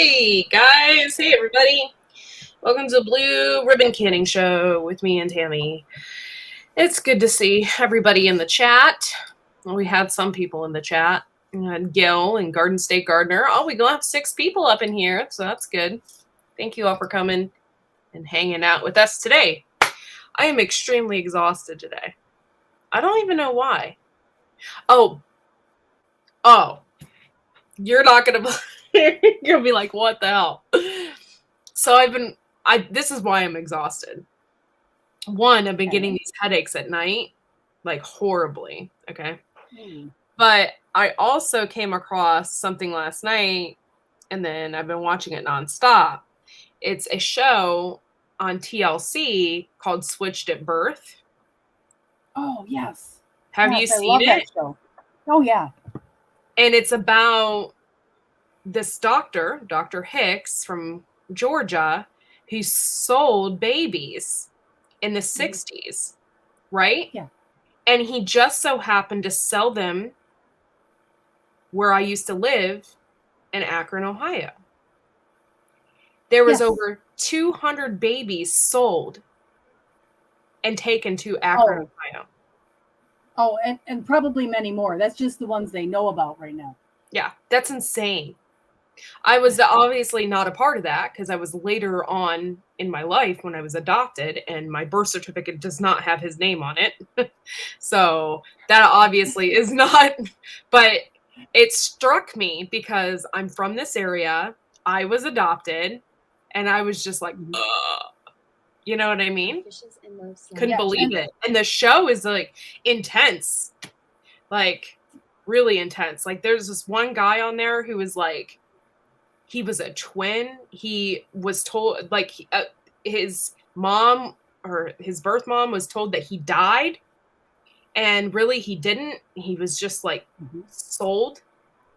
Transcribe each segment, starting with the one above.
Hey guys, hey everybody. Welcome to the Blue Ribbon Canning Show with me and Tammy. It's good to see everybody in the chat. Well, we had some people in the chat. We had Gil and Garden State Gardener. Oh, we gonna have 6 people up in here, so that's good. Thank you all for coming and hanging out with us today. I am extremely exhausted today. I don't even know why. Oh, you're not gonna you're gonna be like, what the hell? So this is why I'm exhausted. One, I've been getting these headaches at night, like horribly, okay? But I also came across something last night, and then I've been watching it nonstop. It's a show on TLC called Switched at Birth. Oh, yes. Have you seen it? That show. Oh, yeah. And it's about this doctor, Dr. Hicks from Georgia, who sold babies in the 60s, right? Yeah. And he just so happened to sell them where I used to live in Akron, Ohio. There was over 200 babies sold and taken to Akron, Ohio. Oh, and probably many more. That's just the ones they know about right now. Yeah, that's insane. I was obviously not a part of that because I was later on in my life when I was adopted, and my birth certificate does not have his name on it. So that obviously is not, but it struck me because I'm from this area. I was adopted, and I was just like, you know what I mean? Couldn't believe it. And the show is like intense, like really intense. Like there's this one guy on there who was like, he was a twin. He was told, like, his mom or his birth mom was told that he died. And really, he didn't. He was just, like, sold.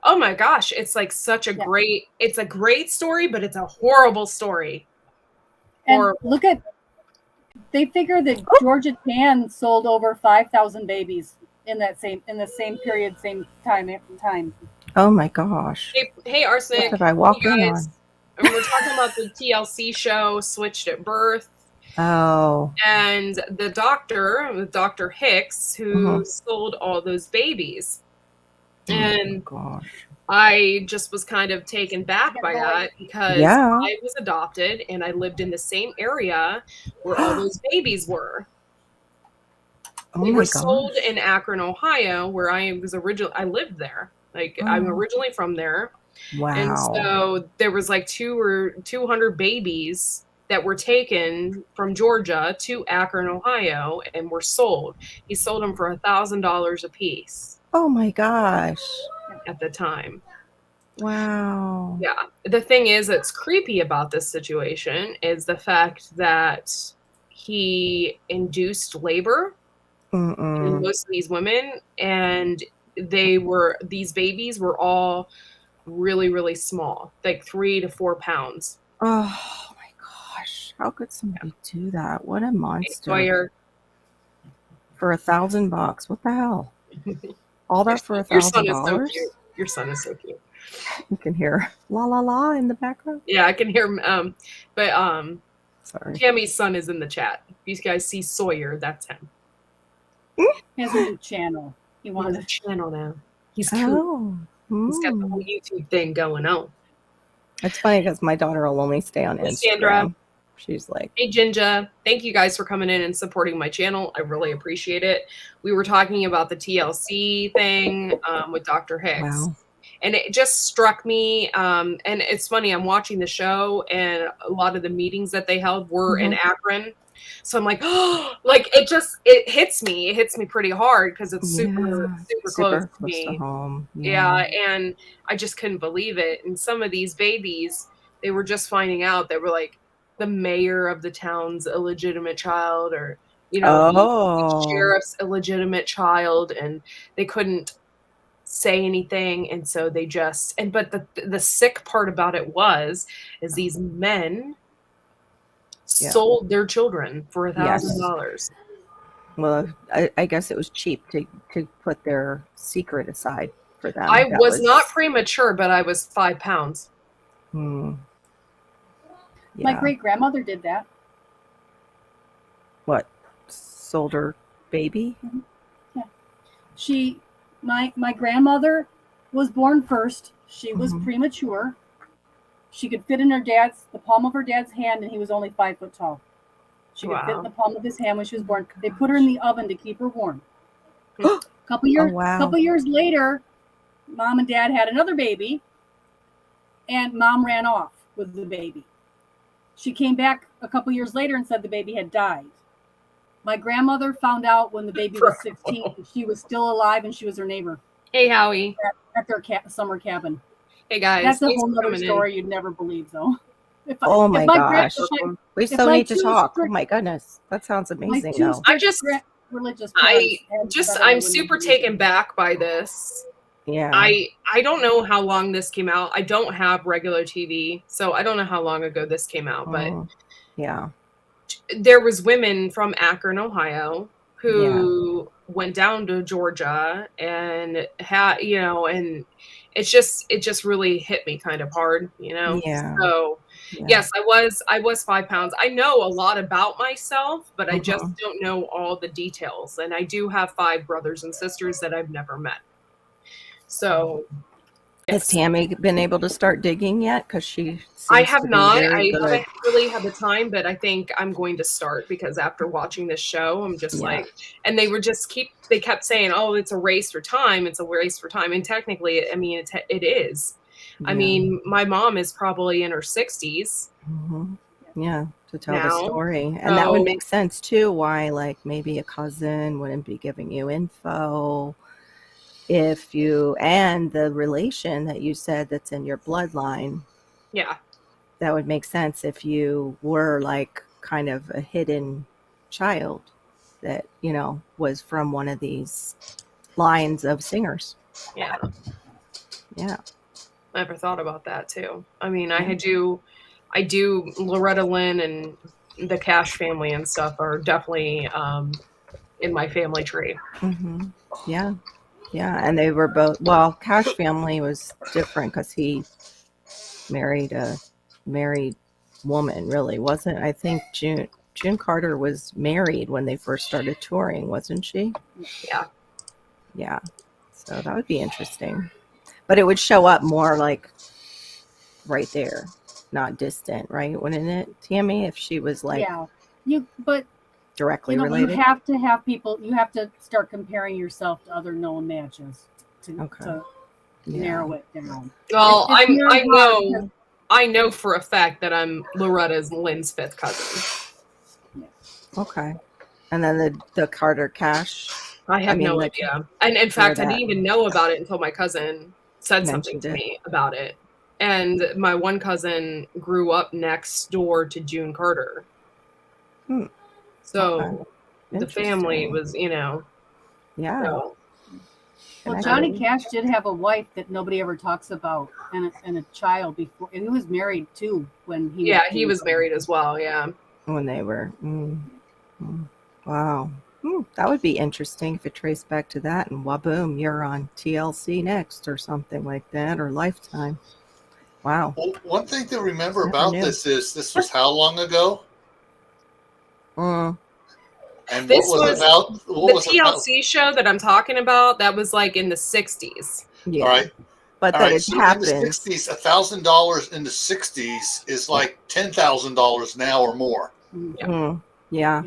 Oh, my gosh. It's, like, such a great, it's a great story, but it's a horrible story. And look at, they figure that Georgia Tan sold over 5,000 babies in the same period, same time. Oh my gosh. Hey Arsenic. What did I walk in on? And we're talking about the TLC show Switched at Birth. Oh. And the doctor, Dr. Hicks, who sold all those babies. And gosh. I just was kind of taken back by that because I was adopted and I lived in the same area where all those babies were. They were sold in Akron, Ohio, where I lived there. Like, I'm originally from there. Wow. And so there was like 200 babies that were taken from Georgia to Akron, Ohio, and were sold. He sold them for $1,000 a piece. Oh my gosh. At the time. Wow. Yeah. The thing is that's creepy about this situation is the fact that he induced labor in most of these women, and these babies were all really, really small, like 3 to 4 pounds. Oh my gosh. How could somebody do that? What a monster. For $1,000. What the hell? All that for $1,000? Your son is so cute. You can hear la la la in the background. Yeah, I can hear sorry. Tammy's son is in the chat. If you guys see Sawyer, that's him. He has a new channel. He wants a channel now. He's cool. He's got the whole YouTube thing going on. It's funny because my daughter will only stay on Instagram. Sandra. She's like, hey, Ginger. Thank you guys for coming in and supporting my channel. I really appreciate it. We were talking about the TLC thing with Dr. Hicks. Wow. And it just struck me. And it's funny, I'm watching the show, and a lot of the meetings that they held were in Akron. So I'm like, oh, like it hits me. It hits me pretty hard because it's super close to me. To home. Yeah, and I just couldn't believe it. And some of these babies, they were just finding out they were like the mayor of the town's illegitimate child, or the sheriff's illegitimate child, and they couldn't say anything, and so they just but the sick part about it is these men sold their children for $1,000. Well, I guess it was cheap to put their secret aside for them. I was not premature, but I was 5 pounds. Yeah. My great grandmother did that. What? Sold her baby? Yeah. My grandmother was born first. She was premature. She could fit in the palm of her dad's hand, and he was only 5 foot tall. She could fit in the palm of his hand when she was born. They put her in the oven to keep her warm. Couple years later, Mom and Dad had another baby, and Mom ran off with the baby. She came back a couple years later and said the baby had died. My grandmother found out when the baby was 16 and she was still alive, and she was her neighbor. Hey, Howie. At their summer cabin. Hey, guys. That's a whole other story you'd never believe, though. My gosh. We so need to talk. Oh, my goodness. That sounds amazing, though. I'm super taken back by this. Yeah. I don't know how long this came out. I don't have regular TV, so I don't know how long ago this came out, but yeah. There was women from Akron, Ohio, who went down to Georgia and had, and it just really hit me kind of hard, Yeah. So yes, I was 5 pounds. I know a lot about myself, but I just don't know all the details. And I do have 5 brothers and sisters that I've never met. So has Tammy been able to start digging yet? Because I have not. I haven't really had the time, but I think I'm going to start, because after watching this show, I'm just and they kept saying, oh, it's a race for time. It's a race for time. And technically, I mean, it is. Yeah. I mean, my mom is probably in her 60s. Yeah, to tell the story. And that would make sense too, why like maybe a cousin wouldn't be giving you info. And the relation that you said that's in your bloodline. Yeah. That would make sense if you were like kind of a hidden child that, was from one of these lines of singers. Yeah. Yeah. I never thought about that too. I mean, I do Loretta Lynn and the Cash family and stuff are definitely in my family tree. Yeah. Yeah, and they were both, Cash family was different because he married a married woman, really, wasn't? I think June Carter was married when they first started touring, wasn't she? Yeah. Yeah. So that would be interesting. But it would show up more like right there, not distant, right? Wouldn't it, Tammy, if she was like directly related? You have to have people, you have to start comparing yourself to other known matches to narrow it down. Well, I know for a fact that I'm Loretta's Lynn's 5th cousin. Yeah. Okay. And then the Carter Cash. I have no idea. And in fact, I didn't even know about it until my cousin said something to me about it. And my one cousin grew up next door to June Carter. So the family was, Yeah. So. Well, Johnny Cash did have a wife that nobody ever talks about, and a child before, and he was married too when he. Yeah, he was married as well. Yeah. When they were. Wow. That would be interesting if it traced back to that, and waboom, you're on TLC next or something like that, or Lifetime. Wow. Well, one thing to remember about this is this was how long ago? And this was the TLC show that I'm talking about. That was like in the 60s. Yeah. All right. But then it happened. In the 60s, $1,000 in the 60s is like $10,000 now or more. Yeah.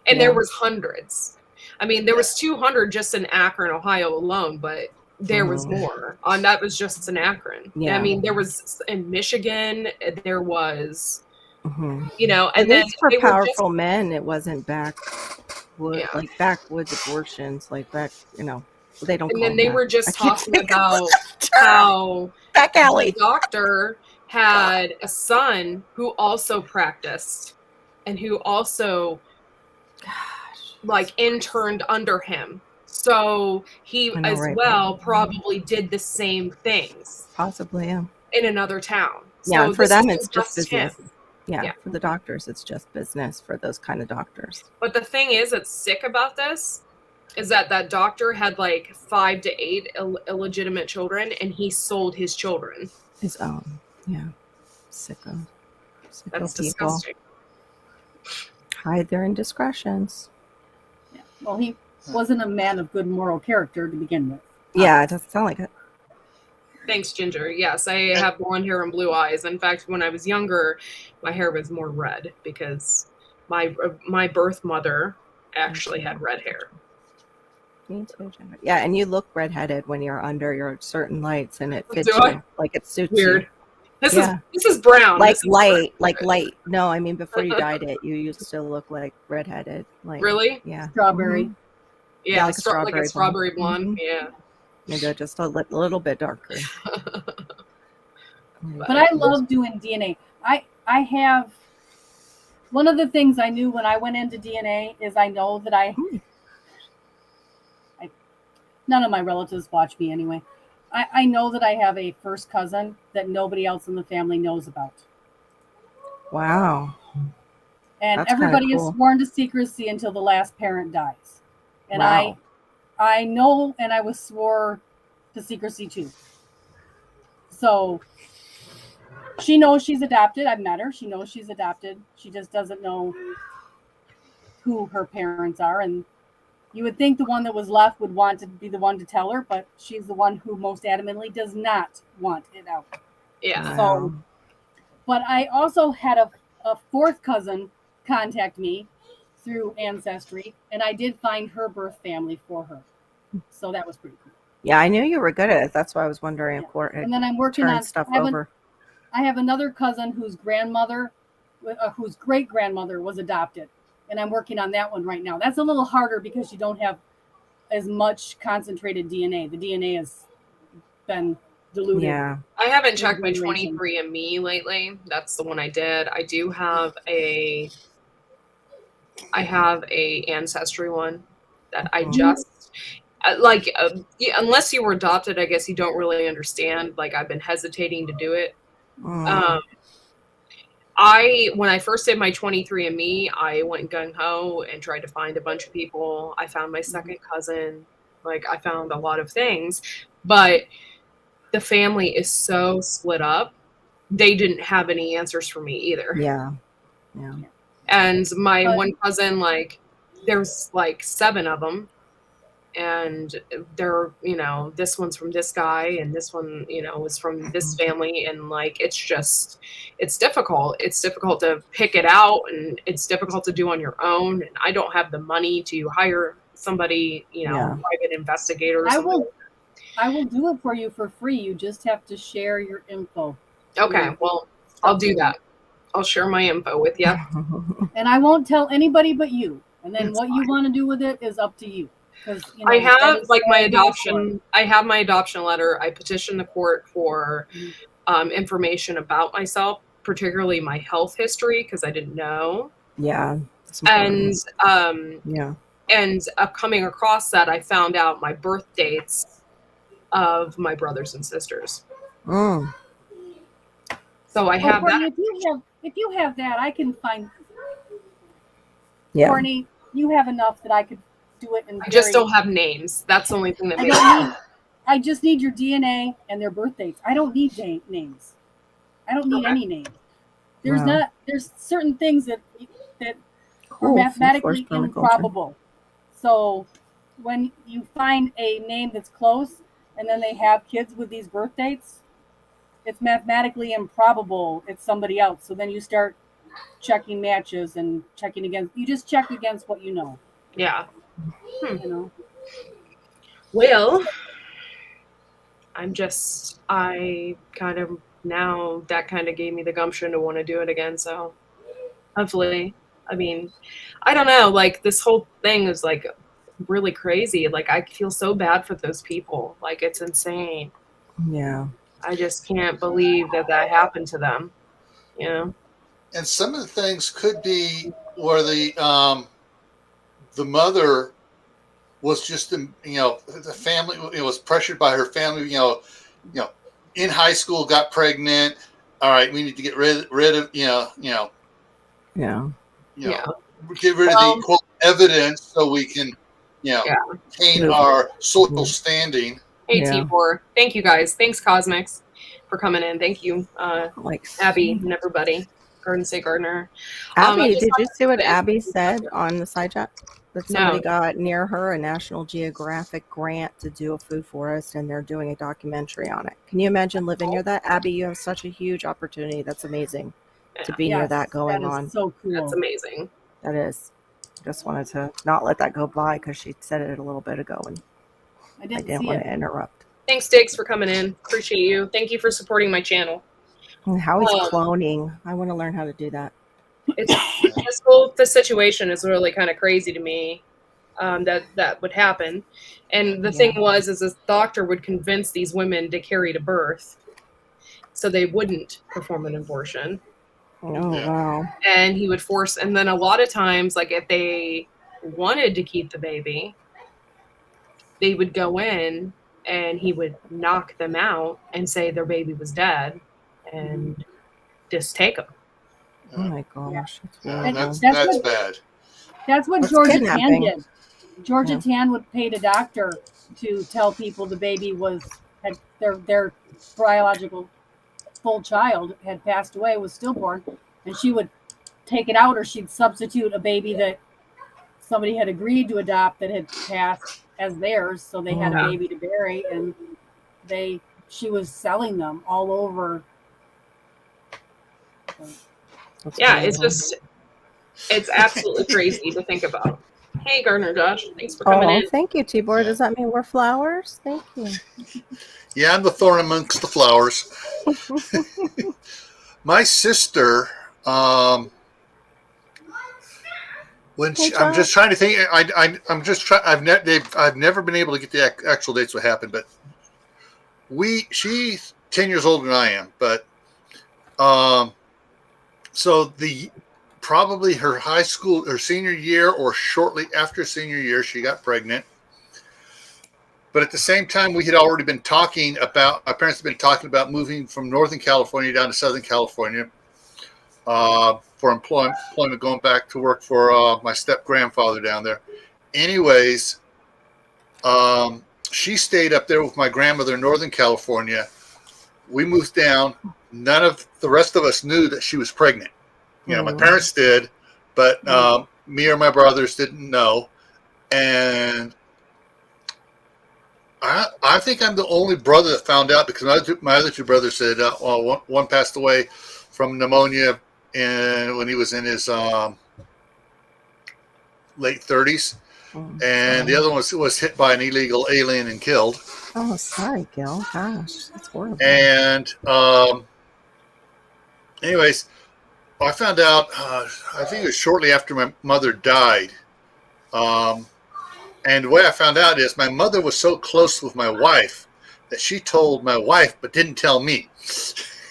And there was hundreds. I mean, there was 200 just in Akron, Ohio alone, but there was more. And that was just in Akron. Yeah. I mean, there was in Michigan, there was, and then for powerful men, it wasn't like backwoods abortions, like back, they don't. And then they were just talking about how back alley the doctor had a son who also practiced and who also like interned under him. So he probably did the same things. Possibly, yeah. In another town. Yeah, so for them it's just business. Him. Yeah, for the doctors it's just business for those kind of doctors. But the thing is that's sick about this is that doctor had like 5 to 8 illegitimate children and he sold his children. His own, yeah. Sicko That's people disgusting. hide their indiscretions. Yeah. Well, he wasn't a man of good moral character to begin with. Yeah, it doesn't sound like it. Thanks, Ginger. Yes, I have blonde hair and blue eyes. In fact, when I was younger, my hair was more red because my birth mother actually had red hair. Me too, Jennifer. Yeah, and you look redheaded when you're under your certain lights, and it fits Do I? you like it suits Weird. you. This Yeah. is brown. Like This is light, brown. like light. No, I mean before you dyed it, you used to look like redheaded. Like Really? yeah, Strawberry. Mhm. Yeah, like a strawberry blonde. Mhm. Yeah. Maybe just a little bit darker. But I love doing DNA. I have one of the things I knew when I went into DNA is I know that I none of my relatives watch me anyway. I know that I have a first cousin that nobody else in the family knows about. Wow. And That's kinda everybody cool. is sworn to secrecy until the last parent dies. And Wow. I know, and I was swore to secrecy too. So she knows she's adopted. I've met her. She knows she's adopted. She just doesn't know who her parents are. And you would think the one that was left would want to be the one to tell her, but she's the one who most adamantly does not want it out. Yeah. So, but I also had a fourth cousin contact me through Ancestry, and I did find her birth family for her. So that was pretty cool. Yeah, I knew you were good at it. That's why I was wondering if Court And then I'm working turned on stuff I have over. I have another cousin whose grandmother, whose great grandmother was adopted, and I'm working on that one right now. That's a little harder because you don't have as much concentrated DNA. The DNA has been diluted. Yeah. I haven't checked my Generation. 23andMe lately. That's the one I did. I do have a Ancestry one that I just unless you were adopted, I guess you don't really understand. Like I've been hesitating to do it. Mm. When I first did my 23andMe, I went gung ho and tried to find a bunch of people. I found my second cousin. Like I found a lot of things, but the family is so split up. They didn't have any answers for me either. Yeah. Yeah. And my one cousin, like, there's like 7 of them. And they're, this one's from this guy and this one, was from this family. And like, it's difficult. It's difficult to pick it out and it's difficult to do on your own. And I don't have the money to hire somebody, private investigators. I will do it for you for free. You just have to share your info. Okay, well, I'll do that. I'll share my info with you. And I won't tell anybody but you. And then That's what fine. you want to do with it is up to you. Because I have like my adoption. I have my adoption letter. I petitioned the court for information about myself, particularly my health history, because I didn't know. Yeah. And yeah. And coming across that, I found out my birth dates of my brothers and sisters. Mm. So I have that. If you have that, I can find. Yeah. Courtney, you have enough that I could do it. I just don't have names. That's the only thing that makes sense. I just need your DNA and their birth dates. I don't need names. I don't need any names. There's certain things that are mathematically improbable. So when you find a name that's close and then they have kids with these birth dates, it's mathematically improbable it's somebody else. So then you start checking matches and checking against. You just check against what you know. Yeah. You know. Well, I kind of now that kind of gave me the gumption to want to do it again. So hopefully, I mean, I don't know. Like this whole thing is like really crazy. Like I feel so bad for those people. Like it's insane. Yeah. I just can't believe that happened to them. And some of the things could be where the mother was just, the family, was pressured by her family, in high school, got pregnant. All right, we need to get rid of, Yeah. Get rid of the quote evidence so we can, maintain our social standing. Hey, T4. Thank you guys. Thanks, Cosmics. for coming in. Thank you, Like Abby and everybody. Garden Say Gardener. Abby, I just did you wanted see what to Abby said on the side chat? That somebody No. got near her a National Geographic grant to do a food forest, and they're doing a documentary on it. Can you imagine living near that? Abby, you have such a huge opportunity. That's amazing to Yeah, be near Yes, that going that is on. so cool. that's amazing. That is. Just wanted to not let that go by because she said it a little bit ago, and I I didn't didn't see want it. to interrupt. Thanks, Diggs, for coming in. Appreciate you. Thank you for supporting my channel. And how he's Um, cloning. I want to learn how to do that. It's this situation is really kind of crazy to me. That would happen, and the thing was, is this doctor would convince these women to carry to birth, so they wouldn't perform an abortion, Oh, Yeah. wow. and he would force. And then a lot of times, like if they wanted to keep the baby, they would go in and he would knock them out and say their baby was dead, and just take them. Oh, my gosh. That's Yeah, horrible. that's bad. That's what That's Georgia Tan kidnapping. did. Georgia Yeah. Tan would pay the doctor to tell people the baby had their biological full child had passed away, was stillborn, and she would take it out, or she'd substitute a baby that somebody had agreed to adopt that had passed as theirs, so they had a Yeah. baby to bury, and she was selling them all over. That's Yeah, it's horrible. just, it's absolutely crazy to think about. Hey, Gardner Josh, thanks for coming Oh, in. thank you, Tibor. Yeah. Does that mean we're flowers? Thank you. Yeah, I'm the thorn amongst the flowers. My sister, when Hey, I'm just Josh. trying to think, I'm just trying. I've never been able to get the actual dates what happened, but she's 10 years older than I am, but so probably her high school, her senior year, or shortly after senior year, she got pregnant. But at the same time, we had already been talking about, my parents had been talking about moving from Northern California down to Southern California for employment, going back to work for my step-grandfather down there. Anyways, she stayed up there with my grandmother in Northern California. We moved down. None of the rest of us knew that she was pregnant. You know, my parents did, but me or my brothers didn't know. And I think I'm the only brother that found out, because my other two brothers said, well, one passed away from pneumonia when he was in his late 30s, and the other one was hit by an illegal alien and killed. Oh, sorry, Gil. Gosh, that's horrible. And anyways, I found out, I think it was shortly after my mother died. And the way I found out is my mother was so close with my wife that she told my wife but didn't tell me.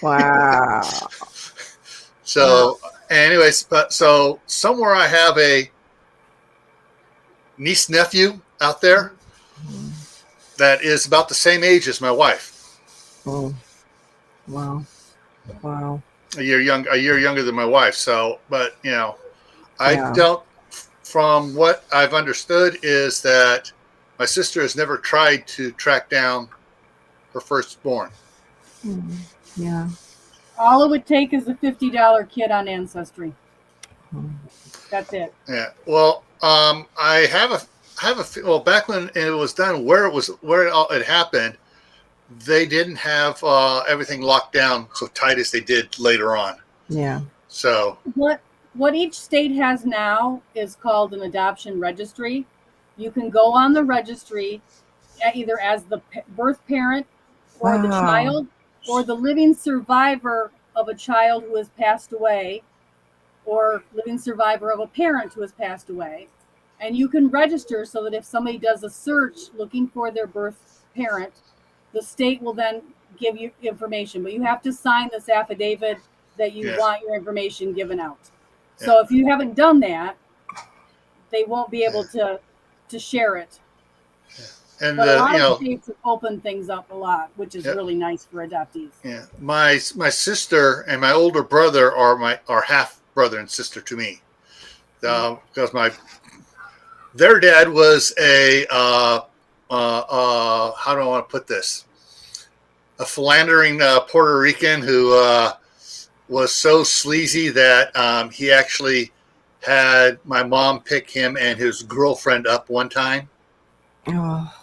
Wow. So, anyways, so somewhere I have a niece nephew out there that is about the same age as my wife. Oh. Wow. Wow. A year younger than my wife. So, but I don't. From what I've understood is that my sister has never tried to track down her firstborn. Yeah. All it would take is a $50 kit on Ancestry. That's it. Yeah. Well, I have a well, back when it was done, where it happened, they didn't have everything locked down so tight as they did later on. Yeah. So what each state has now is called an adoption registry. You can go on the registry either as the birth parent or the child, or the living survivor of a child who has passed away, or living survivor of a parent who has passed away. And you can register so that if somebody does a search looking for their birth parent, the state will then give you information. But you have to sign this affidavit that you want your information given out. So if you haven't done that, they won't be able to share it. And but a lot of states have opened things up a lot, which is really nice for adoptees. Yeah, my sister and my older brother are half brother and sister to me, because their dad was a how do I want to put this? philandering Puerto Rican who was so sleazy that he actually had my mom pick him and his girlfriend up one time. Oh,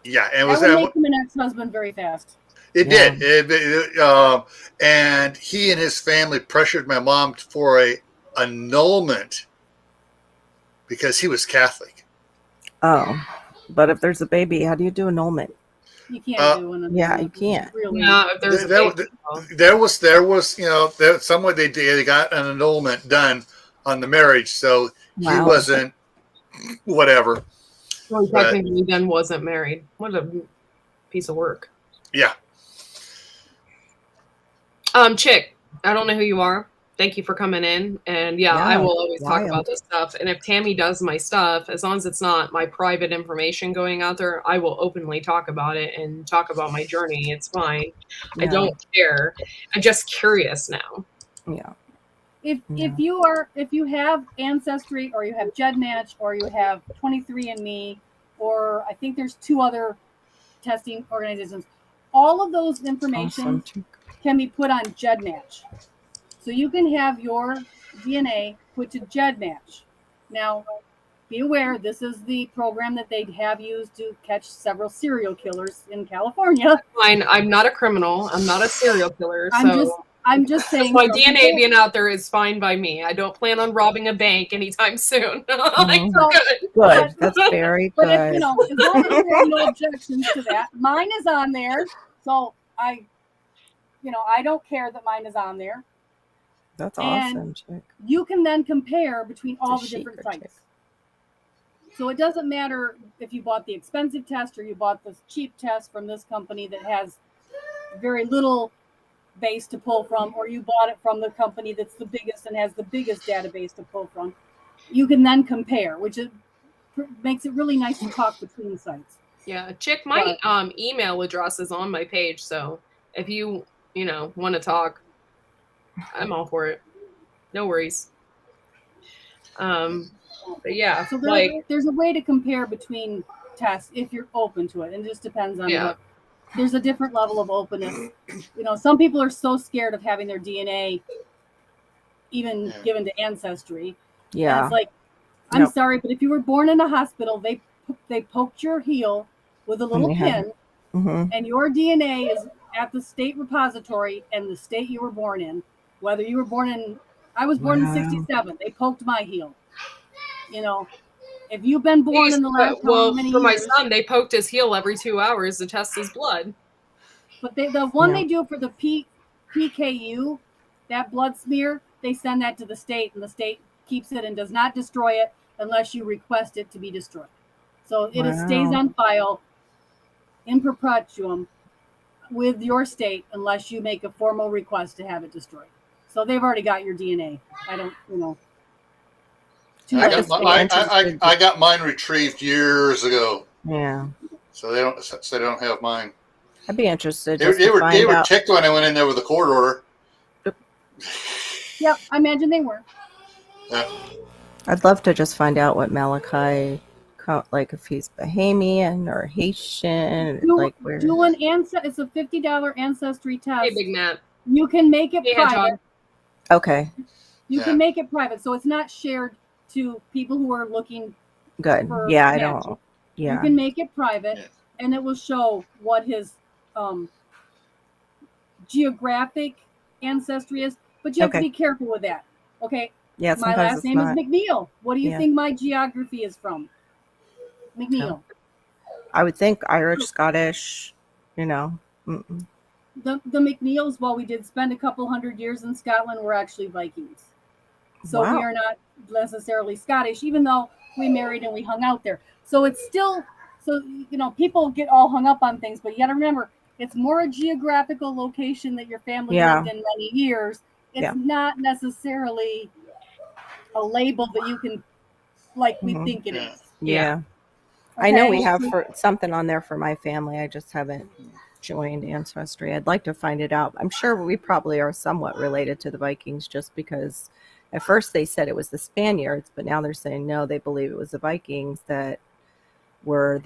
Yeah, and That would make him an ex-husband very fast. It Yeah. did. And he and his family pressured my mom for a annulment because he was Catholic. oh. But if there's a baby, how do you do annulment? You can't do an Yeah, you can't. Really. No, if there's a baby, There was, there somewhere they got an annulment done on the marriage, so he Wow. wasn't whatever. well, he technically then wasn't married. What a piece of work. Yeah. Chick, I don't know who you are. Thank you for coming in. And yeah, I will always talk wild. about this stuff. And if Tammy does my stuff, as long as it's not my private information going out there, I will openly talk about it and talk about my journey. It's fine. I Yeah. don't care. I'm just curious now. Yeah. If you have Ancestry or you have GEDmatch or you have 23andMe or I think there's 2 other testing organizations, all of those information Awesome. can be put on GEDmatch. So you can have your DNA put to GEDmatch. Now, be aware, this is the program that they have used to catch several serial killers in California. Fine. I'm not a criminal. I'm not a serial killer. So I'm just saying. my DNA being out there is fine by me. I don't plan on robbing a bank anytime soon. Like, Mhm. good. Good. That's very But good. if, as long as you have no objections to that, mine is on there. So I don't care that mine is on there. That's And awesome, Chick. You can then compare between all It's the a different secret, sites. So it doesn't matter if you bought the expensive test or you bought this cheap test from this company that has very little base to pull from, or you bought it from the company that's the biggest and has the biggest database to pull from. You can then compare, which makes it really nice to talk between sites. Yeah, Chick, my email address is on my page. So if you want to talk, I'm all for it. No worries. But yeah, So like there's a way to compare between tests if you're open to it, and it just depends on what. There's a different level of openness. Some people are so scared of having their DNA even given to Ancestry. Yeah. And it's like, I'm sorry, but if you were born in a hospital, they poked your heel with a little pin, and your DNA is at the state repository and the state you were born in. Whether you were born in, I was born in '67. They poked my heel. If you've been born in the last how many for years, my son, they poked his heel every 2 hours to test his blood. But the one they do for the PKU, that blood smear, they send that to the state, and the state keeps it and does not destroy it unless you request it to be destroyed. So it stays on file in perpetuum with your state unless you make a formal request to have it destroyed. So they've already got your DNA. I don't. I got mine retrieved years ago. Yeah. So they don't have mine. I'd be interested. They were ticked when I went in there with a court order. Yep, I imagine they were. Yeah. I'd love to just find out what Malachi, like if he's Bahamian or Haitian, like where. Do an it's a $50 ancestry test. Hey, Big Matt. You can make it private. Okay. You can make it private, so it's not shared to people who are looking. Good. For yeah, matching. I don't. Yeah. You can make it private, and it will show what his geographic ancestry is. But you have to be careful with that. Okay. Yeah. My last name is McNeil. What do you think my geography is from? McNeil. I would think Irish, Scottish. Mm-mm. The McNeils, while we did spend a couple hundred years in Scotland, were actually Vikings. So we are not necessarily Scottish, even though we married and we hung out there. So it's still, people get all hung up on things, but you got to remember, it's more a geographical location that your family lived in many years. It's not necessarily a label that you can, like we think it is. Yeah. Okay. I know we have something on there for my family. I just haven't joined Ancestry. I'd like to find it out. I'm sure we probably are somewhat related to the Vikings just because at first they said it was the Spaniards, but now they're saying no, they believe it was the Vikings that were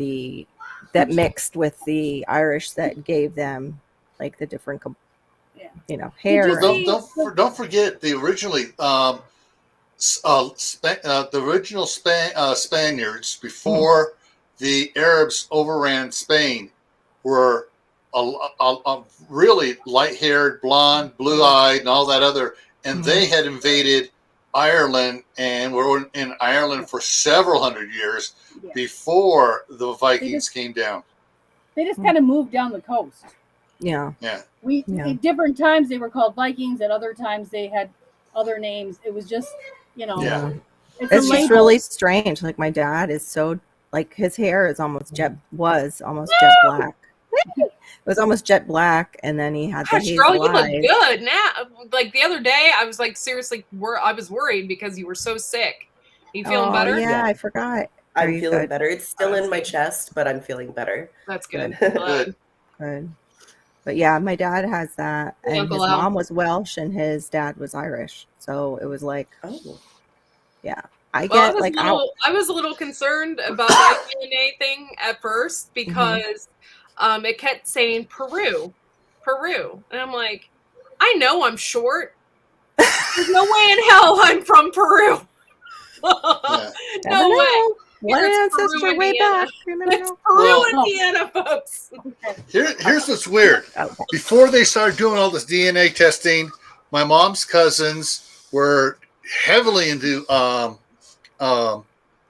that mixed with the Irish that gave them like the different, hair. you see- Don't forget the originally the original Spaniards before the Arabs overran Spain were a really light-haired, blonde, blue-eyed, and all that other, and they had invaded Ireland and were in Ireland for several hundred years before the Vikings came down. They just kind of moved down the coast. Yeah. Yeah. At different times they were called Vikings. At other times they had other names. It was just, Yeah. It's It's just really strange. Like my dad is so like his hair is almost jet black. It was almost jet black, and then he had the Gosh, hazel girl, you look eyes. good now. Like the other day, I was like seriously, I was worried because you were so sick. You feeling better? Yeah, I forgot. I'm feeling better. It's still in my chest, but I'm feeling better. That's good. Good. But yeah, my dad has that, and Uncle his Al. mom was Welsh, and his dad was Irish. So it was like, yeah. I was a little concerned about that DNA thing at first because it kept saying Peru, and I'm like, I know I'm short. There's no way in hell I'm from Peru. No way. One ancestor way back. It's Peru, Indiana, folks. Here's what's weird. Before they started doing all this DNA testing, my mom's cousins were heavily into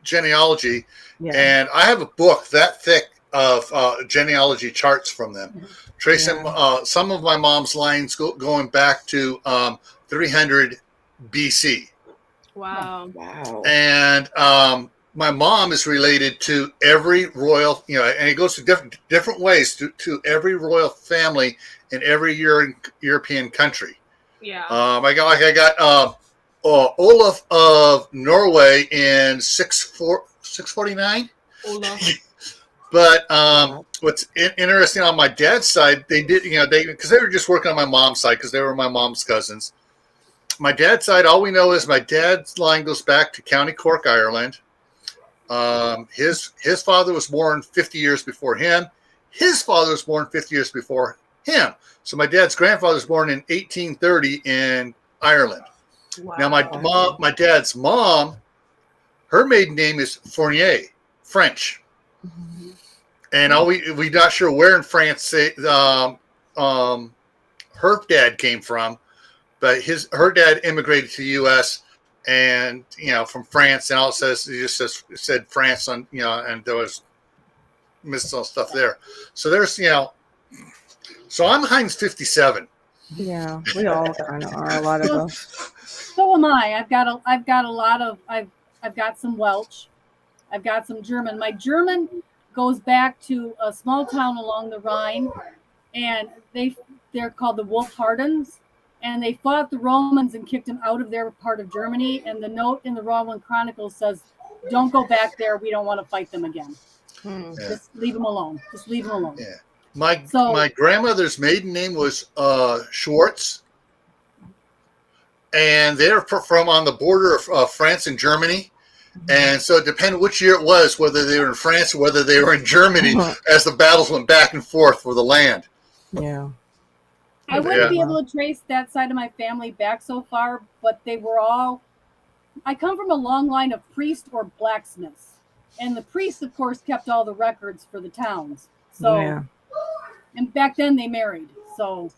genealogy, and I have a book that thick of genealogy charts from them, tracing some of my mom's lines going back to 300 BC. Wow. And my mom is related to every royal, and it goes to different ways to every royal family in every European country. Yeah. I got Olaf of Norway in 649. But what's interesting on my dad's side, they did, because they were just working on my mom's side because they were my mom's cousins. My dad's side, all we know is my dad's line goes back to County Cork, Ireland. His father was born 50 years before him. His father was born 50 years before him. So my dad's grandfather was born in 1830 in Ireland. Wow. Now my dad's mom, her maiden name is Fournier, French. And we're not sure where in France her dad came from, but her dad immigrated to the U.S. and from France, and all it said France on and there was missed some stuff there. So there's so I'm Heinz 57. Yeah, we all kind of are. A lot of us. So am I. I've got a lot of. I've got some Welsh. I've got some German. My German goes back to a small town along the Rhine, and they're called the Wolfhardens, and they fought the Romans and kicked them out of their part of Germany. And the note in the Roman Chronicles says, "Don't go back there. We don't want to fight them again. Just leave them alone. Just leave them alone." Yeah. My grandmother's maiden name was Schwartz, and they're from on the border of France and Germany. And so it depended which year it was, whether they were in France or whether they were in Germany, as the battles went back and forth for the land. Yeah. I wouldn't be able to trace that side of my family back so far, but they were all. I come from a long line of priests or blacksmiths, and the priests, of course, kept all the records for the towns. So, and back then they married. So,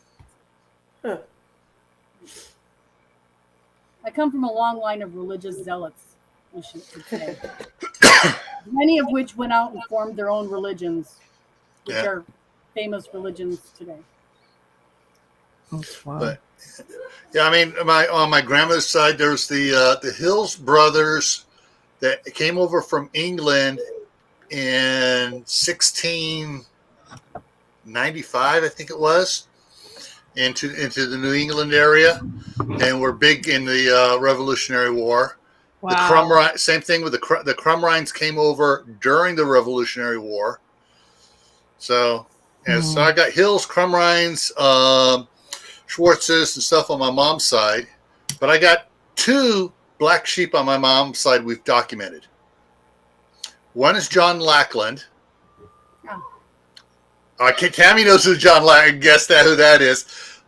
I come from a long line of religious zealots. We should say. Many of which went out and formed their own religions, which are famous religions today. Wow. I mean, on my grandmother's side, there's the Hills brothers that came over from England in 1695, I think it was, into the New England area, and were big in the Revolutionary War. Wow. The Crumrines, same thing with the Crumrines came over during the Revolutionary War. So, so I got Hills, Crumrines, Schwartzes, and stuff on my mom's side, but I got 2 black sheep on my mom's side we've documented. One is John Lackland. Oh. Tammy knows who John Lackland. Guess who that is,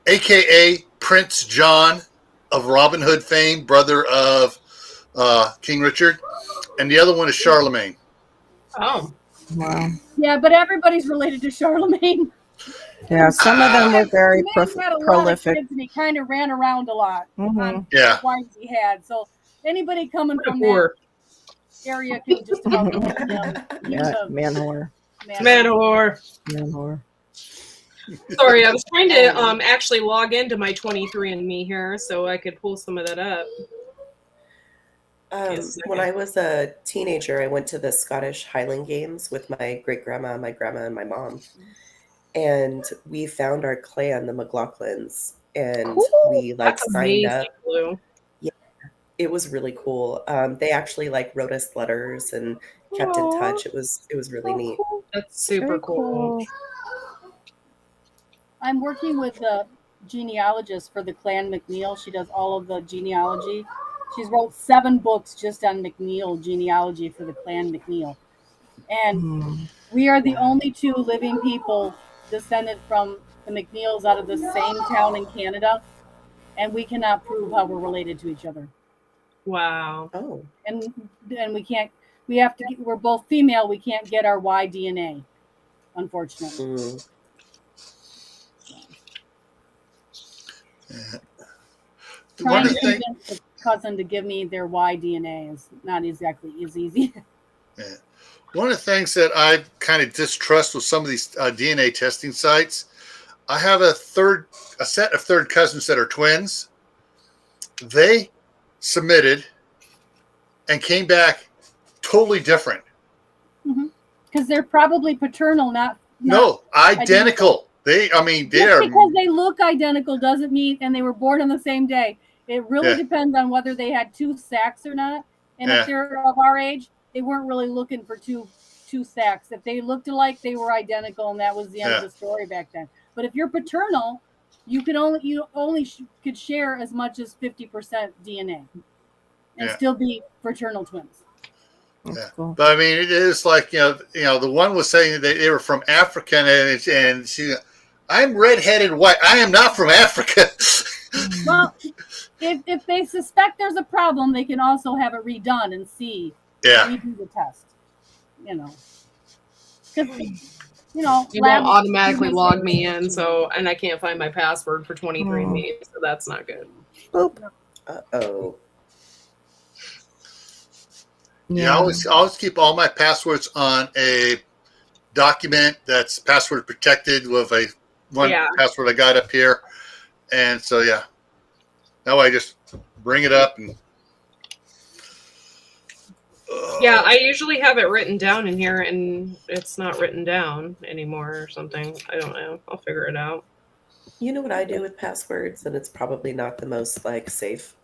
a.k.a. Prince John of Robin Hood fame, brother of King Richard, and the other one is Charlemagne. Oh, Wow. Yeah, but everybody's related to Charlemagne. Yeah, some of them were very He had a lot of prolific. kids, and he kind of ran around a lot on Yeah. wives he had. So anybody coming what a from whore. that area can just about look at him. He was Yeah, a man whore. Man whore. Man whore. Sorry, I was trying to actually log into my 23andMe here so I could pull some of that up. When I was a teenager, I went to the Scottish Highland Games with my great-grandma, my grandma, and my mom. And we found our clan, the McLaughlins, and Cool. we like That's signed amazing, up. Blue. Yeah, it was really cool. They actually like wrote us letters and kept in touch. It was really neat. That's super Very cool. I'm working with a genealogist for the Clan McNeil. She does all of the genealogy. She's wrote 7 books just on McNeil genealogy for the Clan McNeil. And we are the only 2 living people descended from the McNeils out of the same town in Canada. And we cannot prove how we're related to each other. Wow. Oh, And we're both female. We can't get our Y DNA, unfortunately. Trying to convince the cousin to give me their Y DNA is not exactly as easy. Yeah. One of the things that I kind of distrust with some of these DNA testing sites, I have a set of third cousins that are twins. They submitted and came back totally different. Because they're probably paternal, not identical. They are because they look identical doesn't mean, and they were born on the same day. It really depends on whether they had 2 sacks or not. And if they're of our age, they weren't really looking for two sacks. If they looked alike, they were identical, and that was the end of the story back then. But if you're paternal, you only could share as much as 50% DNA and still be fraternal twins. That's cool. But I mean, it is like the one was saying that they were from Africa, and she, I'm redheaded white. I am not from Africa. Well, if they suspect there's a problem, they can also have it redone and redo the test. Because you won't automatically log me in, and I can't find my password for 23andMe, so that's not good. Boop. Uh-oh. Yeah, I always keep all my passwords on a document that's password protected with one password I got up here. And so, that way I just bring it up. And yeah, I usually have it written down in here, and it's not written down anymore or something. I don't know. I'll figure it out. You know what I do with passwords, and it's probably not the most safe.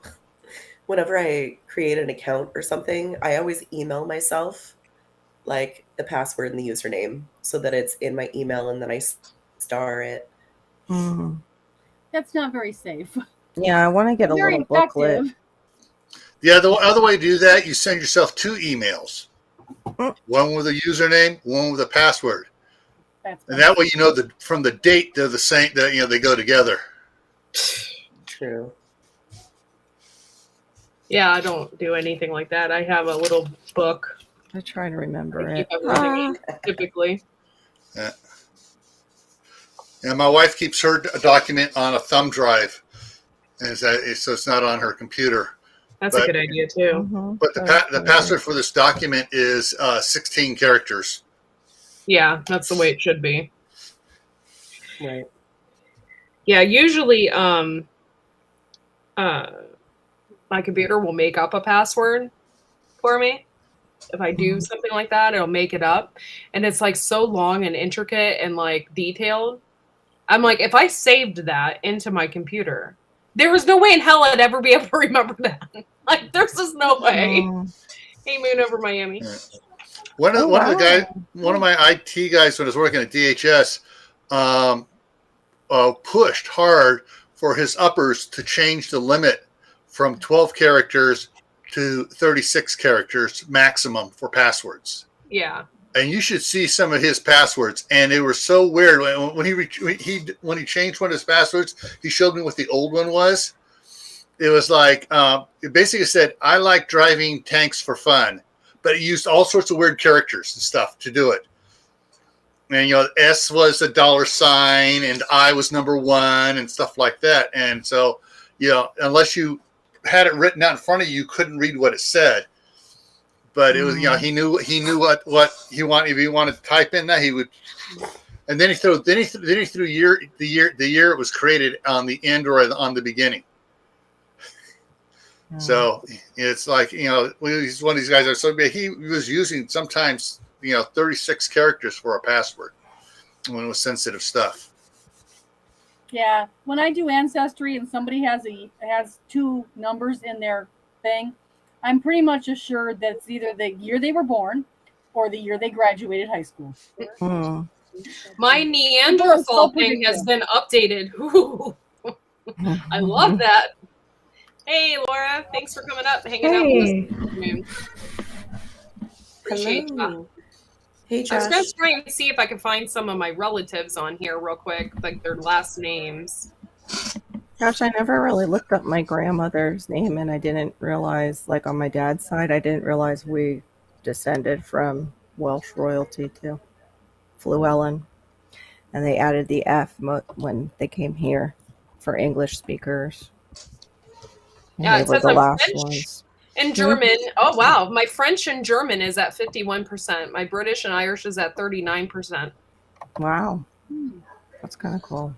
Whenever I create an account or something, I always email myself the password and the username so that it's in my email, and then I star it. That's not very safe. Yeah, I want to get a little booklet. Yeah, the other way to do that, you send yourself 2 emails. One with a username, one with a password. And that way from the date they're the same, that they go together. True. Yeah, I don't do anything like that. I have a little book. I try to remember it. Typically. Yeah. And my wife keeps her document on a thumb drive, so it's not on her computer. That's a good idea too. But the password for this document is 16 characters. Yeah, that's the way it should be. Right. Yeah, usually my computer will make up a password for me. If I do something like that, it'll make it up. And it's so long and intricate and detailed. I'm like, if I saved that into my computer, there was no way in hell I'd ever be able to remember that. There's just no way. Hey, Moon over Miami. Yeah. One of my IT guys when I was working at DHS pushed hard for his uppers to change the limit from 12 characters to 36 characters maximum for passwords. Yeah. And you should see some of his passwords, and they were so weird. When he changed one of his passwords, he showed me what the old one was. It was like it basically said, "I like driving tanks for fun," but it used all sorts of weird characters and stuff to do it. And S was a $sign, and I was number 1, and stuff like that. And so, unless you had it written out in front of you, you couldn't read what it said. But it was, he knew what he wanted. If he wanted to type in that, he would. And then he threw the year it was created on the end or on the beginning. So it's like, he's one of these guys that are so big. He was using sometimes 36 characters for a password when it was sensitive stuff. Yeah, when I do Ancestry and somebody has 2 numbers in their thing, I'm pretty much assured that it's either the year they were born or the year they graduated high school. My Neanderthal thing has been updated. Ooh. I love that. Hey, Laura, thanks for coming up, hanging out with us. Appreciate that. Hey, Josh. I was going to try and see if I can find some of my relatives on here real quick, like their last names. Gosh, I never really looked up my grandmother's name, and I didn't realize, like on my dad's side, I didn't realize we descended from Welsh royalty too. Llewellyn. And they added the F when they came here for English speakers. And Yeah, they it were says the I'm last French ones. and German. Oh, wow. My French and German is at 51%. My British and Irish is at 39%. Wow. That's kind of cool.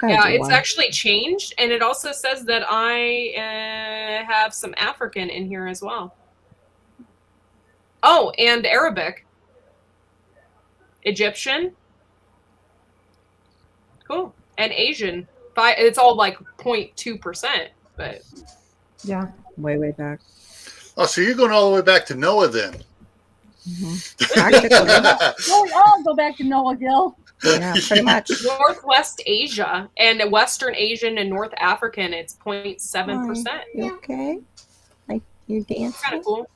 Yeah, it's actually changed. And it also says that I have some African in here as well. Oh, and Arabic. Egyptian. Cool. And Asian. It's all like 0.2%. But yeah, way back. Oh, so you're going all the way back to Noah then? We all go back to Noah, Gil. Yeah, pretty much. Northwest Asia and Western Asian and North African, it's 0.7%. You okay? Like you're dancing? Kind of cool.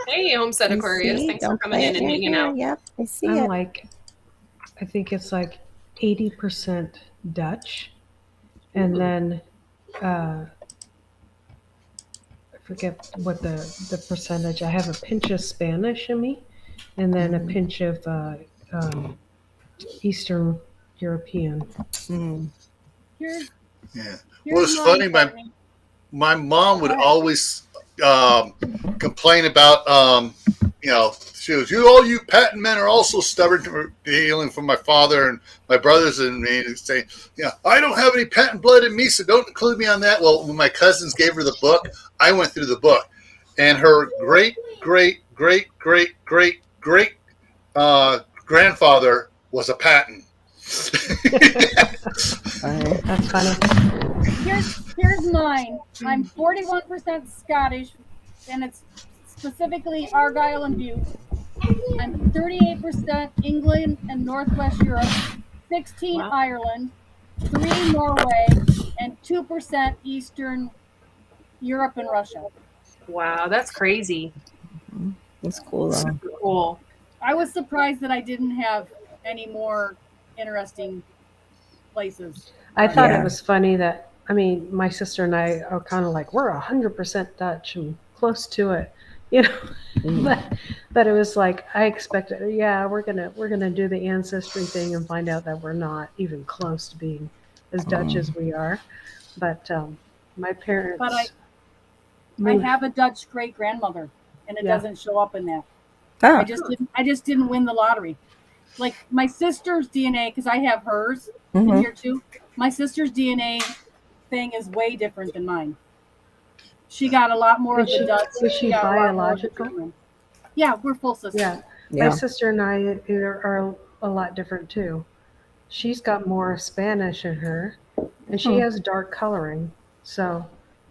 Hey, Homestead Aquarius. Thanks for coming in and hanging out. Yep, I see it. I think it's like 80% Dutch. And then I forget what the percentage. I have a pinch of Spanish in me, and then a pinch of Eastern European. Here's Well, it's funny. My mom would always complain about she goes, all you patent men are also stubborn, dealing from my father and my brothers and me, and saying, I don't have any patent blood in me, so don't include me on that. Well, when my cousins gave her the book, I went through the book, and her great grandfather was a patent. That's funny. Here's mine. I'm 41% Scottish, and it's specifically Argyll and Bute. I'm 38% England and Northwest Europe, 16 Ireland, 3 Norway, and 2% Eastern Europe and Russia. Wow, that's crazy. That's cool, though. Super cool. I was surprised that I didn't have any more interesting places. I thought it was funny that, my sister and I are kind of like, we're 100% Dutch and close to it, but it was like, I expected, we're gonna do the ancestry thing and find out that we're not even close to being as Dutch as we are. But my parents. But I have a Dutch great grandmother, and it doesn't show up in that. Oh. I just didn't win the lottery. Like my sister's DNA, because I have hers in here too. My sister's DNA thing is way different than mine. She got a lot more of the Dutch. Is she biological? Yeah, we're full sisters. Yeah. My sister and I are a lot different too. She's got more Spanish in her, and she has dark coloring, so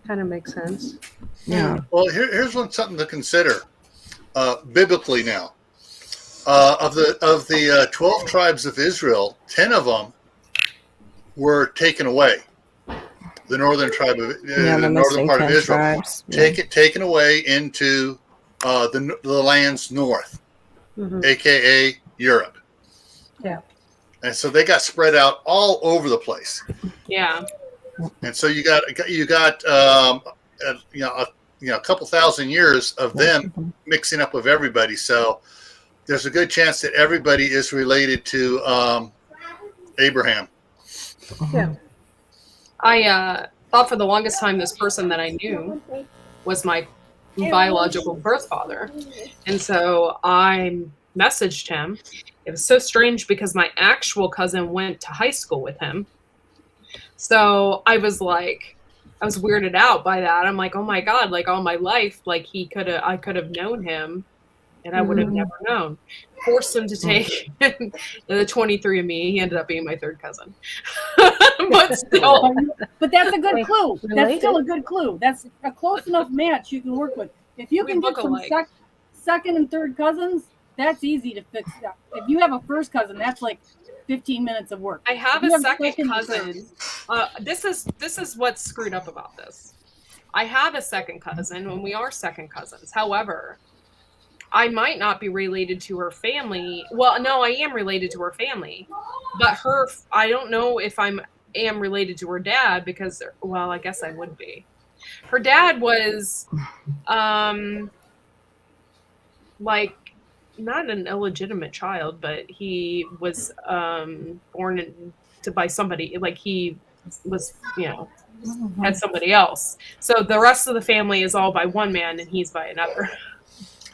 kind of makes sense. Yeah. Well, here's something to consider biblically now. Of the 12 tribes of Israel, 10 of them were taken away. The northern tribe of the northern part of Israel, taken away into the lands north, Mhm. aka Europe. Yeah. And so they got spread out all over the place. Yeah. And so you got a couple thousand years of them mixing up with everybody. So there's a good chance that everybody is related to Abraham. Yeah. I thought for the longest time this person that I knew was my biological birth father. And so I messaged him. It was so strange because my actual cousin went to high school with him. So I was weirded out by that. I'm like, oh my God, like all my life, like I could have known him and I would have never known. Forced him to take the 23andMe. He ended up being my third cousin. But still. But that's a good clue. That's Related. still a good clue. That's a close enough match you can work with. If you We can get look some alike. second and third cousins, that's easy to fix. If you have a first cousin, that's like 15 minutes of work. I have If you a second and cousin. This is what's screwed up about this. I have a second cousin and we are second cousins. However, I might not be related to her family. Well, no, I am related to her family, but I don't know if I am related to her dad because, well, I guess I would be. Her dad was, like, not an illegitimate child, but he was born by somebody. Like he was, had somebody else. So the rest of the family is all by one man, and he's by another.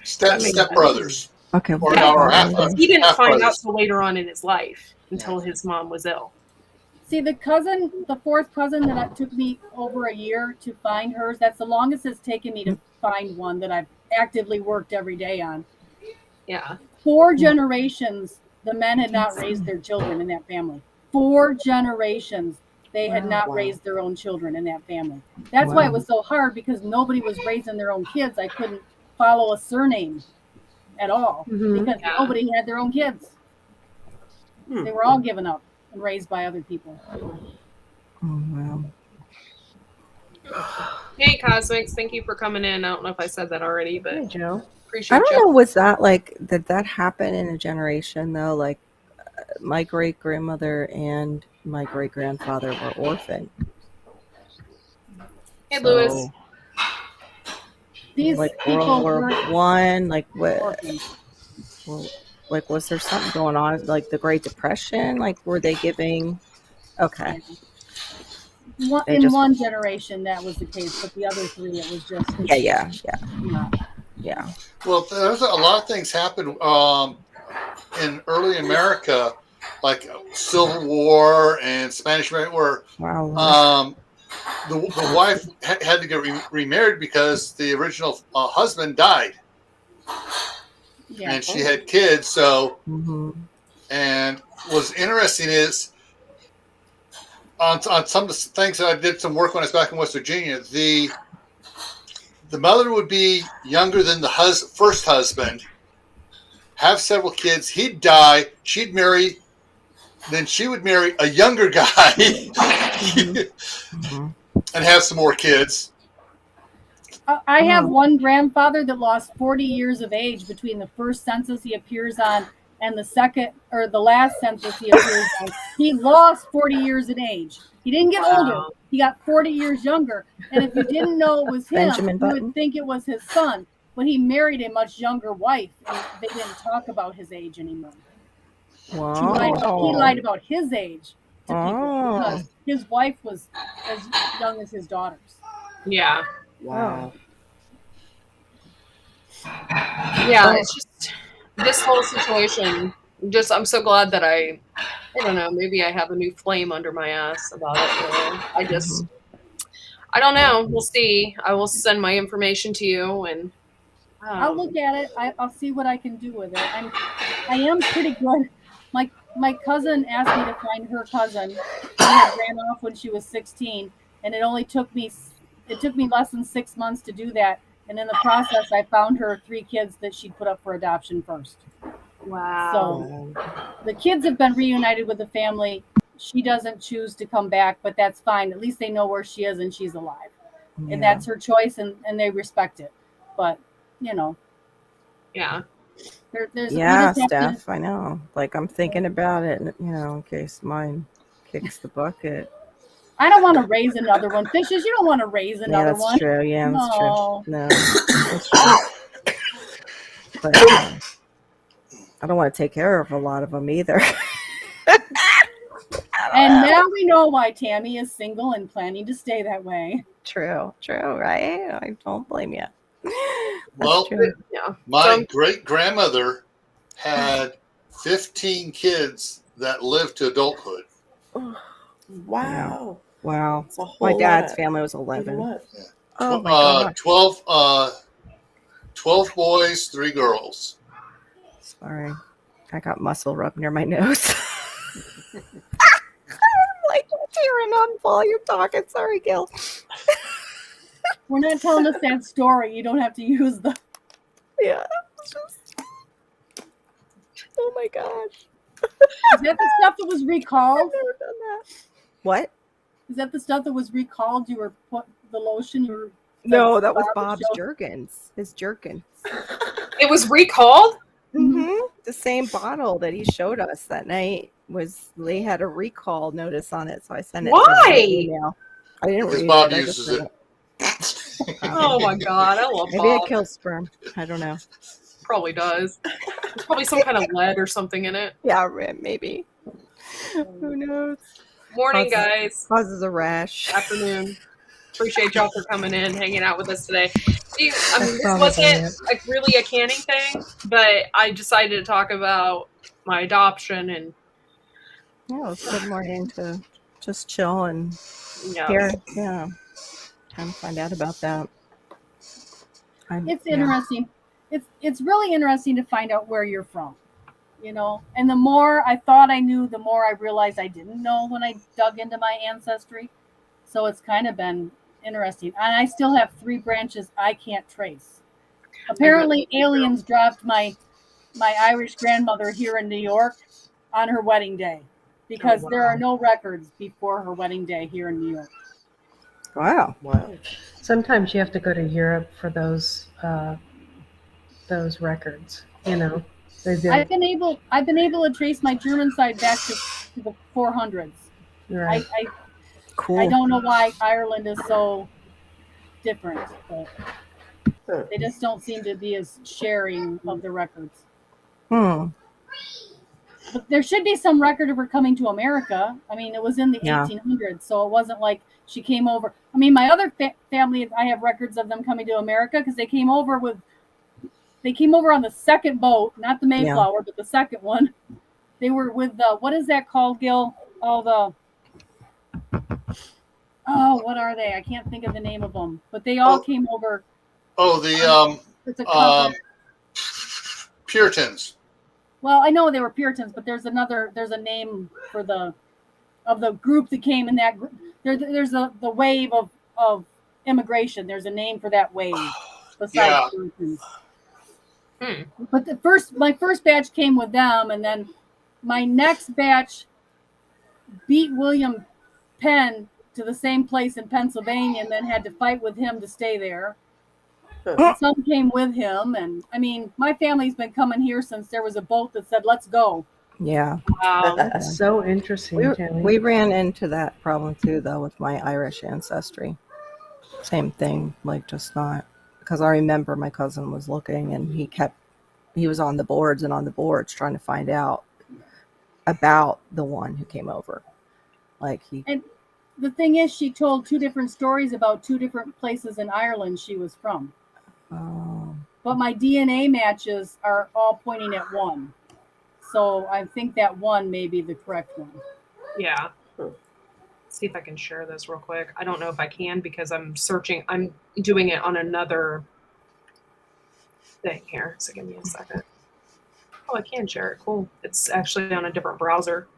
Step brothers. Okay. Or He didn't half find out brothers. till later on in his life, until his mom was ill. See, the fourth cousin that took me over a year to find hers, that's the longest it's taken me to find one that I've actively worked every day on. Yeah. 4 generations, the men had not raised their children in that family. 4 generations, they had not raised their own children in that family. That's why it was so hard, because nobody was raising their own kids. I couldn't follow a surname at all because nobody had their own kids. They were all given up and raised by other people. Oh, wow. Hey, Cosmics, thank you for coming in. I don't know if I said that already, but Hey, Joe. appreciate I don't you. know, was that like, did that happen in a generation though? Like my great grandmother and my great grandfather were orphaned. Hey, Lewis. These Like people World War weren't One, like what? orphans. Well, like was there something going on, like the Great Depression? Like were they giving? Okay. In one generation, that was the case, but the other 3, it was just Yeah. Well, there's a lot of things happened in early America, like Civil War and Spanish American War. Wow. The wife had to get remarried because the original husband died, and she had kids. So, and what's interesting is on some of the things that I did some work when I was back in West Virginia, the mother would be younger than the first husband, have several kids. He'd die. She'd marry. Then she would marry a younger guy and have some more kids. I have one grandfather that lost 40 years of age between the first census he appears on and the second or the last census he appears on. He lost 40 years in age. He didn't get older. He got 40 years younger. And if you didn't know it was him, you would think it was his son. But he married a much younger wife, and they didn't talk about his age anymore. Wow. He lied about his age to people because his wife was as young as his daughters. Yeah. Wow. Yeah, it's just this whole situation. I'm so glad that I don't know, maybe I have a new flame under my ass about it. I don't know. We'll see. I will send my information to you, and I'll look at it. I'll see what I can do with it. I am pretty good. My cousin asked me to find her cousin. She had ran off when she was 16, and it took me less than 6 months to do that. And in the process, I found her 3 kids that she'd put up for adoption first. wow. So the kids have been reunited with the family. She doesn't choose to come back, but that's fine. At least they know where she is and she's alive. And that's her choice, and they respect it. But, Yeah. There's Yeah, we just have to- Steph, I know. Like, I'm thinking about it, and, in case mine kicks the bucket. I don't want to raise another one. Fishes, you don't want to raise Yeah, another that's one. true. Yeah, that's No. true. No, that's true. But I don't want to take care of a lot of them either. And now we know why Tammy is single and planning to stay that way. True, right? I don't blame you. Well, true. Yeah. my great grandmother had 15 kids that lived to adulthood. Wow. Wow. It's a whole My dad's lot. family was You know 11. what? Oh my gosh. 12 boys, 3 girls. Sorry. I got muscle rubbed near my nose. I'm like tearing on while you're talking. Sorry, Gil. We're not telling us that story. You don't have to use the. Yeah. Oh my gosh. Is that the stuff that was recalled? I've never done that. What? Is that the stuff that was recalled? You were put the lotion. You were. No, that was Bob's Bob's show. Jergens. His Jergens. It was recalled? Mm-hmm. The same bottle that he showed us that night they had a recall notice on it, so I sent it to Why? his email. I didn't Because read Bob it. I uses just it. Oh my god, I love Maybe it Bob. kills sperm. I don't know. Probably does. There's probably some kind of lead or something in it. Yeah, maybe. Who knows? Morning, Causes- guys. Causes a rash. Afternoon. Appreciate y'all for coming in, hanging out with us today. See, I mean, this probably wasn't like really a canning thing, but I decided to talk about my adoption and Yeah, it's a good morning to just chill and yeah. hear. Yeah, time to find out about that. It's interesting. It's really interesting to find out where you're from, And the more I thought I knew, the more I realized I didn't know when I dug into my ancestry. So it's kind of been interesting. And I still have 3 branches I can't trace. Apparently, aliens dropped my Irish grandmother here in New York on her wedding day because there are no records before her wedding day here in New York. Wow. Sometimes you have to go to Europe for those records. They do. I've been able to trace my German side back to the 400s. Right. Cool. I don't know why Ireland is so different, but they just don't seem to be as sharing of the records. But there should be some record of her coming to America. I mean, it was in the 1800s, so it wasn't like she came over. I mean, my other family, I have records of them coming to America because they came over on the second boat, not the Mayflower, but the second one. They were with what is that called, Gil? What are they? I can't think of the name of them, but they all came over. It's a Puritans. Well, I know they were Puritans, but there's a name for the group that came in that group. There's the wave of immigration. There's a name for that wave besides Puritans. But my first batch came with them, and then my next batch beat William Penn to the same place in Pennsylvania and then had to fight with him to stay there. Some came with him, and I mean, my family's been coming here since there was a boat that said, "Let's go." Yeah. Wow. That's so interesting, Tammy. We ran into that problem too, though, with my Irish ancestry. Same thing, like just not, because I remember my cousin was looking and he was on the boards trying to find out about the one who came over. And the thing is, she told 2 different stories about 2 different places in Ireland she was from. Oh. But my DNA matches are all pointing at one. So I think that one may be the correct one. Yeah. See if I can share this real quick. I don't know if I can because I'm doing it on another thing here. So give me a second. Oh, I can share it. Cool. It's actually on a different browser.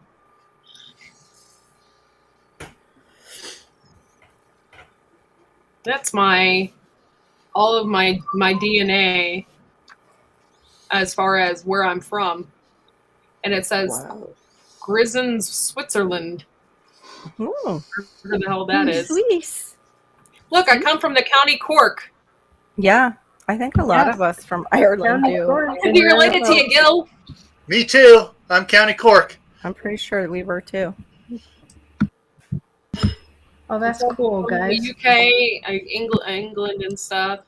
That's all of my DNA as far as where I'm from. And it says Grisons, Switzerland. Oh. Where the hell that is. Swiss. Look, I come from the County Cork. Yeah. I think a lot Yes. of us from Ireland County do. Cork. Could be related to you, Gil. Me too. I'm County Cork. I'm pretty sure we were too. Oh, that's cool, From guys. the UK, England and stuff.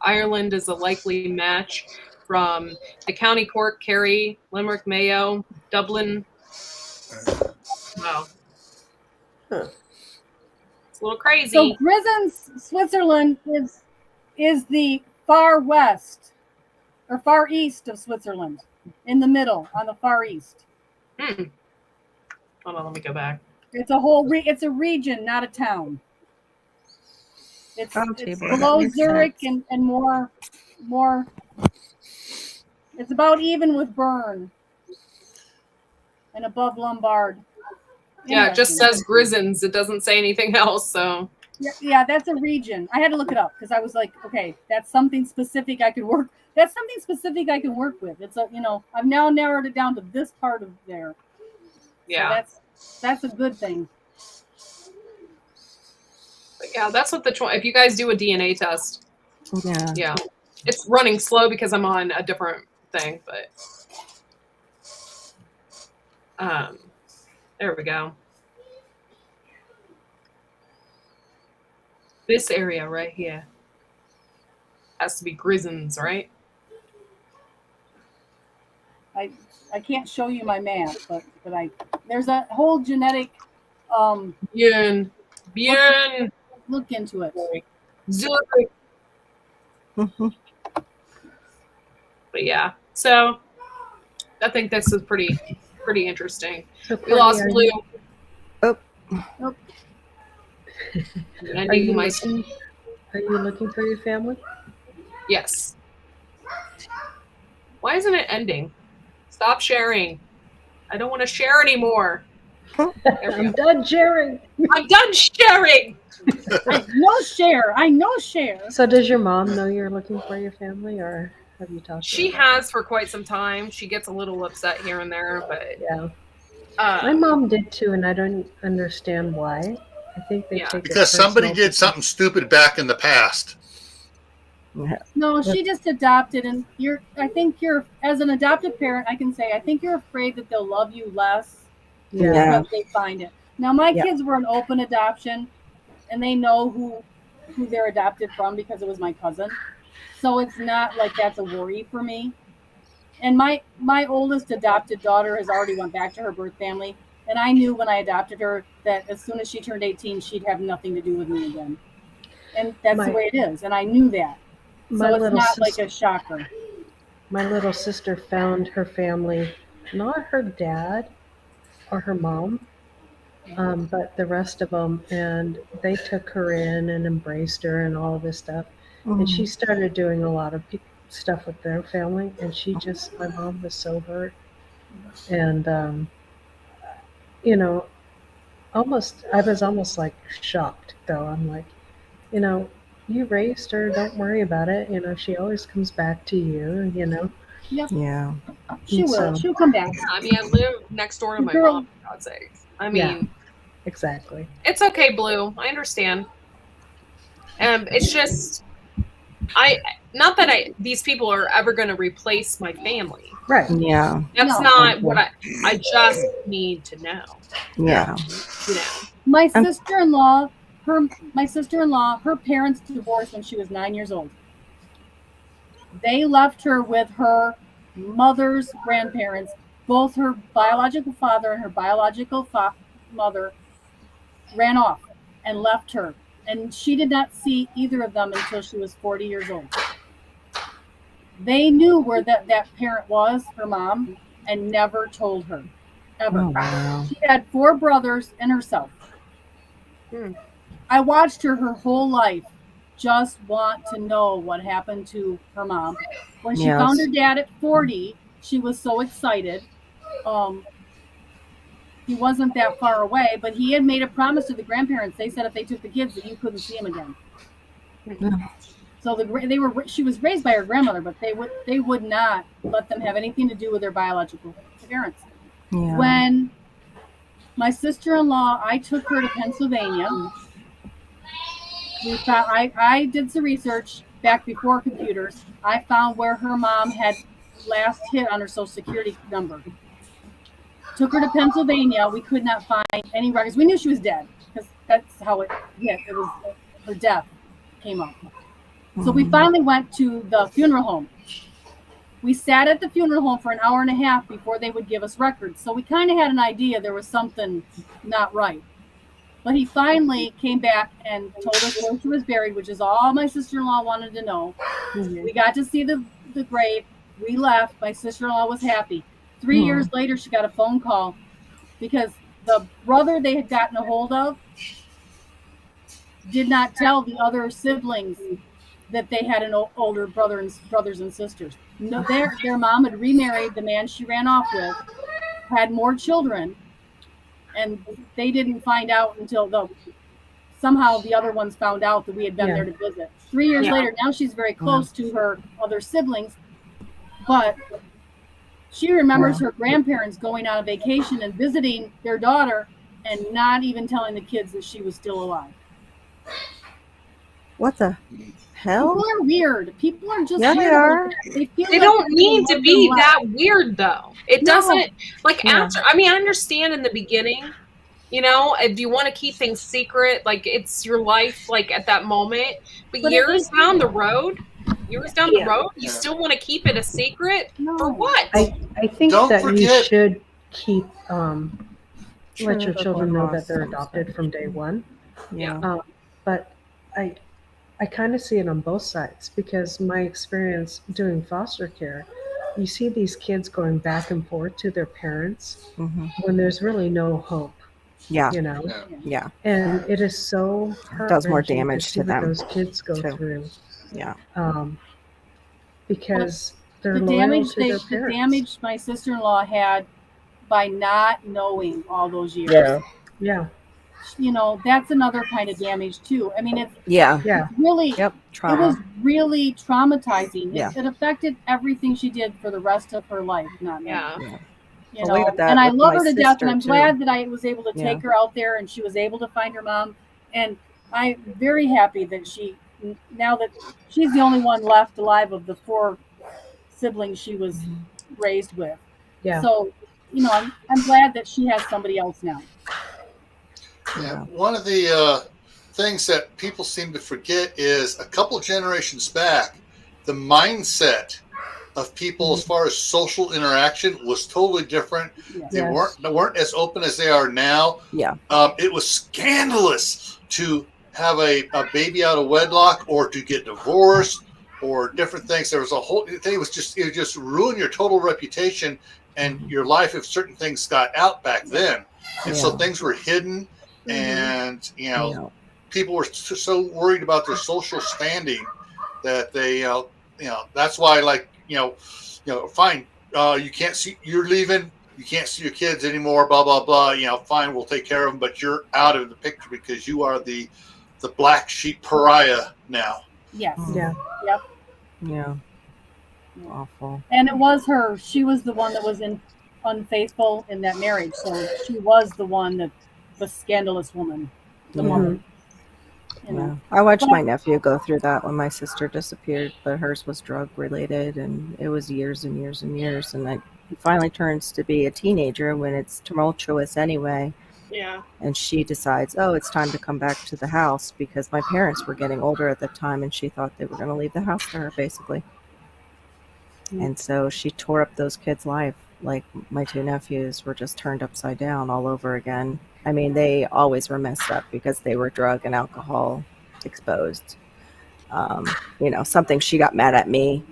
Ireland is a likely match from the County Cork, Kerry, Limerick, Mayo, Dublin. Wow. Huh. It's a little So crazy. Grisons, Switzerland is the far west or far east of Switzerland, in the middle, on the far east. Hold on, let me go back. It's a it's a region, not a town. It's Tabor, that below makes Zurich sense. and more. It's about even with Bern and above Lombard. Yeah, it just Interesting. says Grisons. It doesn't say anything else. So Yeah, that's a region. I had to look it up because I was like, okay, that's something specific I could work. That's something specific I can work with. It's a, I've now narrowed it down to this part of there. yeah, So that's a good thing. but yeah, that's what if you guys do a DNA test, Yeah. yeah, it's running slow because I'm on a different thing, but there we go. This area right here has to be Grisons, right? I can't show you my map, but there's a whole genetic Bien. look into it. Zurich. Mhm. But yeah, so I think this is pretty interesting. So, We lost Courtney, Blue. Oh. And Are you my looking for your family? yes. Why isn't it ending? Stop sharing. I don't want to share anymore. There we I'm go. done sharing. I'm done sharing. I know share. So does your mom know you're looking for your family, or have you talked to her? She about has for quite some time. She gets a little upset here and there, but it? Yeah. My mom did too, and I don't understand why. I think they Yeah. take it Because somebody personal did something stupid back in the past. No, she just adopted, and I think you're, as an adopted parent, I can say, I think you're afraid that they'll love you less Yeah. because they find it. Now, my Yeah. kids were an open adoption, and they know who they're adopted from because it was my cousin. So it's not like that's a worry for me. And my oldest adopted daughter has already went back to her birth family, and I knew when I adopted her that as soon as she turned 18, she'd have nothing to do with me again. And that's the way it is, and I knew that. My So it's little not like sister, a shocker. my little sister found her family, not her dad or her mom, but the rest of them, and they took her in and embraced her and all this stuff. And she started doing a lot of stuff with their family, and my mom was so hurt. And, I was almost like shocked, though. I'm like, you raised her, don't worry about it. She always comes back to you, Yeah. She will. So- She'll come back. I mean, I live next door to my Girl. mom, for God's sake. I mean, Yeah. Exactly. it's okay, Blue. I understand. It's just, not that these people are ever going to replace my family. Right. Yeah. That's No. not what I just need to know. Yeah. My sister-in-law, her parents divorced when she was 9 years old. They left her with her mother's grandparents. Both her biological father and her biological mother ran off and left her. And she did not see either of them until she was 40 years old. They knew where that parent was, her mom, and never told her, ever. Oh, wow. She had 4 brothers and herself. I watched her whole life just want to know what happened to her mom. When she found her dad at 40, she was so excited. He wasn't that far away, but he had made a promise to the grandparents. They said if they took the kids that you couldn't see him again. So she was raised by her grandmother, but they would not let them have anything to do with their biological parents. Yeah. When my sister-in-law, I took her to Pennsylvania. I did some research. back before computers, I found where her mom had last hit on her social security number. Took her to Pennsylvania. We could not find any records. We knew she was dead because that's how it hit. It was her death came up. So we finally went to the funeral home. We sat at the funeral home for an hour and a half before they would give us records. So we kind of had an idea there was something not right. But he finally came back and told us where she was buried, which is all my sister-in-law wanted to know. We got to see the grave. We left. My sister-in-law was happy. 3 years later, she got a phone call because the brother they had gotten a hold of did not tell the other siblings that they had an older brothers and sisters. No, their mom had remarried the man she ran off with, had more children, and they didn't find out until somehow the other ones found out that we had been there to visit. 3 years later, now she's very close to her other siblings, but she remembers her grandparents going on a vacation and visiting their daughter and not even telling the kids that she was still alive. What the hell? People are weird. People are just Yeah, weird. they are. They don't need to be that weird, though. It doesn't, like, after, I mean, I understand in the beginning, you know, if you want to keep things secret, like, it's your life, like, at that moment. But years down the road, you still want to keep it a secret? For what? I think Don't that you forget- should keep let your True, children know that lost they're some adopted stuff. from day one. Yeah. But I kind of see it on both sides because my experience doing foster care, you see these kids going back and forth to their parents when there's really no hope. Yeah. You know, Yeah. and it is so Does more heart-wrenching damage to see to what them, those kids go too. through. Yeah. Because they're The loyal damage to their the parents. damage my sister-in-law had by not knowing all those years. Yeah. Yeah. You know, that's another kind of damage too. I mean, it's Yeah. really Yep. it Trauma. was really traumatizing. Yeah. It affected everything she did for the rest of her life. Not me. Yeah. You Well, we know, had that and I with love my her to death, sister, and I'm too. glad that I was able to Yeah. take her out there, and she was able to find her mom. And I'm very happy that now that she's the only one left alive of the 4 siblings she was raised with. Yeah. So, you know, I'm glad that she has somebody else now. Yeah. One of the things that people seem to forget is a couple generations back, the mindset of people as far as social interaction was totally different. Yeah. They weren't as open as they are now. Yeah. It was scandalous to have a baby out of wedlock or to get divorced or different things. There was a whole thing. It just ruined your total reputation and your life if certain things got out back then. And so things were hidden, and you know, people were so worried about their social standing that they, that's why, like, fine, you can't see, you're leaving, you can't see your kids anymore, blah blah blah. Fine, we'll take care of them, but you're out of the picture because you are the black sheep pariah now. Yes. Yeah. Yep. Yeah. Awful. And it was her. She was the one that was unfaithful in that marriage. So she was the one the scandalous woman, the mother. You know. I watched my nephew go through that when my sister disappeared, but hers was drug related, and it was years and years and years. And then he finally turns to be a teenager when it's tumultuous anyway. Yeah. And she decides, oh, it's time to come back to the house because my parents were getting older at the time, and she thought they were going to leave the house to her, basically. And so she tore up those kids' life. Like, my 2 nephews were just turned upside down all over again. I mean, they always were messed up because they were drug and alcohol exposed. Something she got mad at me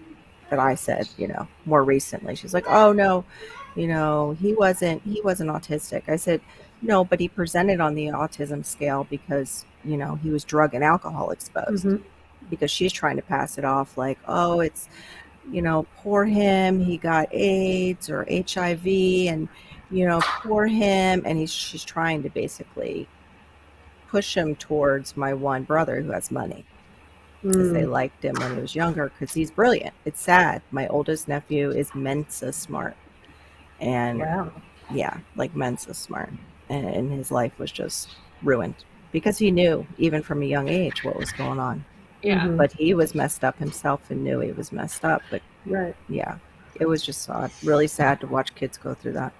that I said, more recently. She's like, oh, no, he wasn't autistic. I said, no, but he presented on the autism scale because, he was drug and alcohol exposed. Because she's trying to pass it off like, oh, it's, poor him, he got AIDS or HIV, and, poor him. And she's trying to basically push him towards my one brother who has money. Because they liked him when he was younger because he's brilliant. It's sad. My oldest nephew is Mensa smart. And like Mensa smart. And his life was just ruined because he knew, even from a young age, what was going on. Yeah. Mhm. but he was messed up himself and knew he was messed up. But Right. yeah, it was just really sad to watch kids go through that.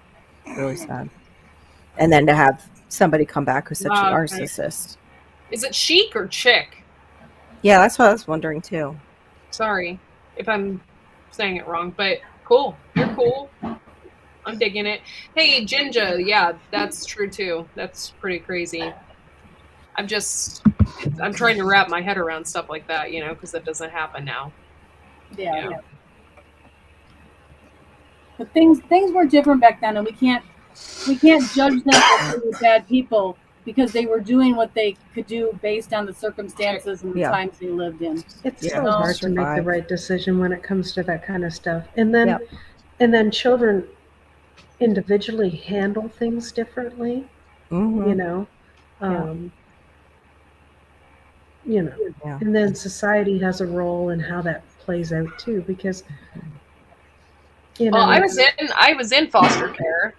Really sad. And then to have somebody come back who's such a Okay. narcissist. Is it chic or chick? Yeah, that's what I was wondering too. Sorry if I'm saying it wrong, but cool. You're cool. I'm digging it. Hey, Ginger, yeah, that's true too. That's pretty crazy. I'm trying to wrap my head around stuff like that, because that doesn't happen now. Yeah. Yeah. But things were different back then, and we can't judge them as they were bad people because they were doing what they could do based on the circumstances and the Yeah. times they lived in. It's Yeah, so hard to make the survive. right decision when it comes to that kind of stuff. And then Yep. and then children individually handle things differently, Mhm. you know. You know. Yeah. And then society has a role in how that plays out too, because Well, I was in foster care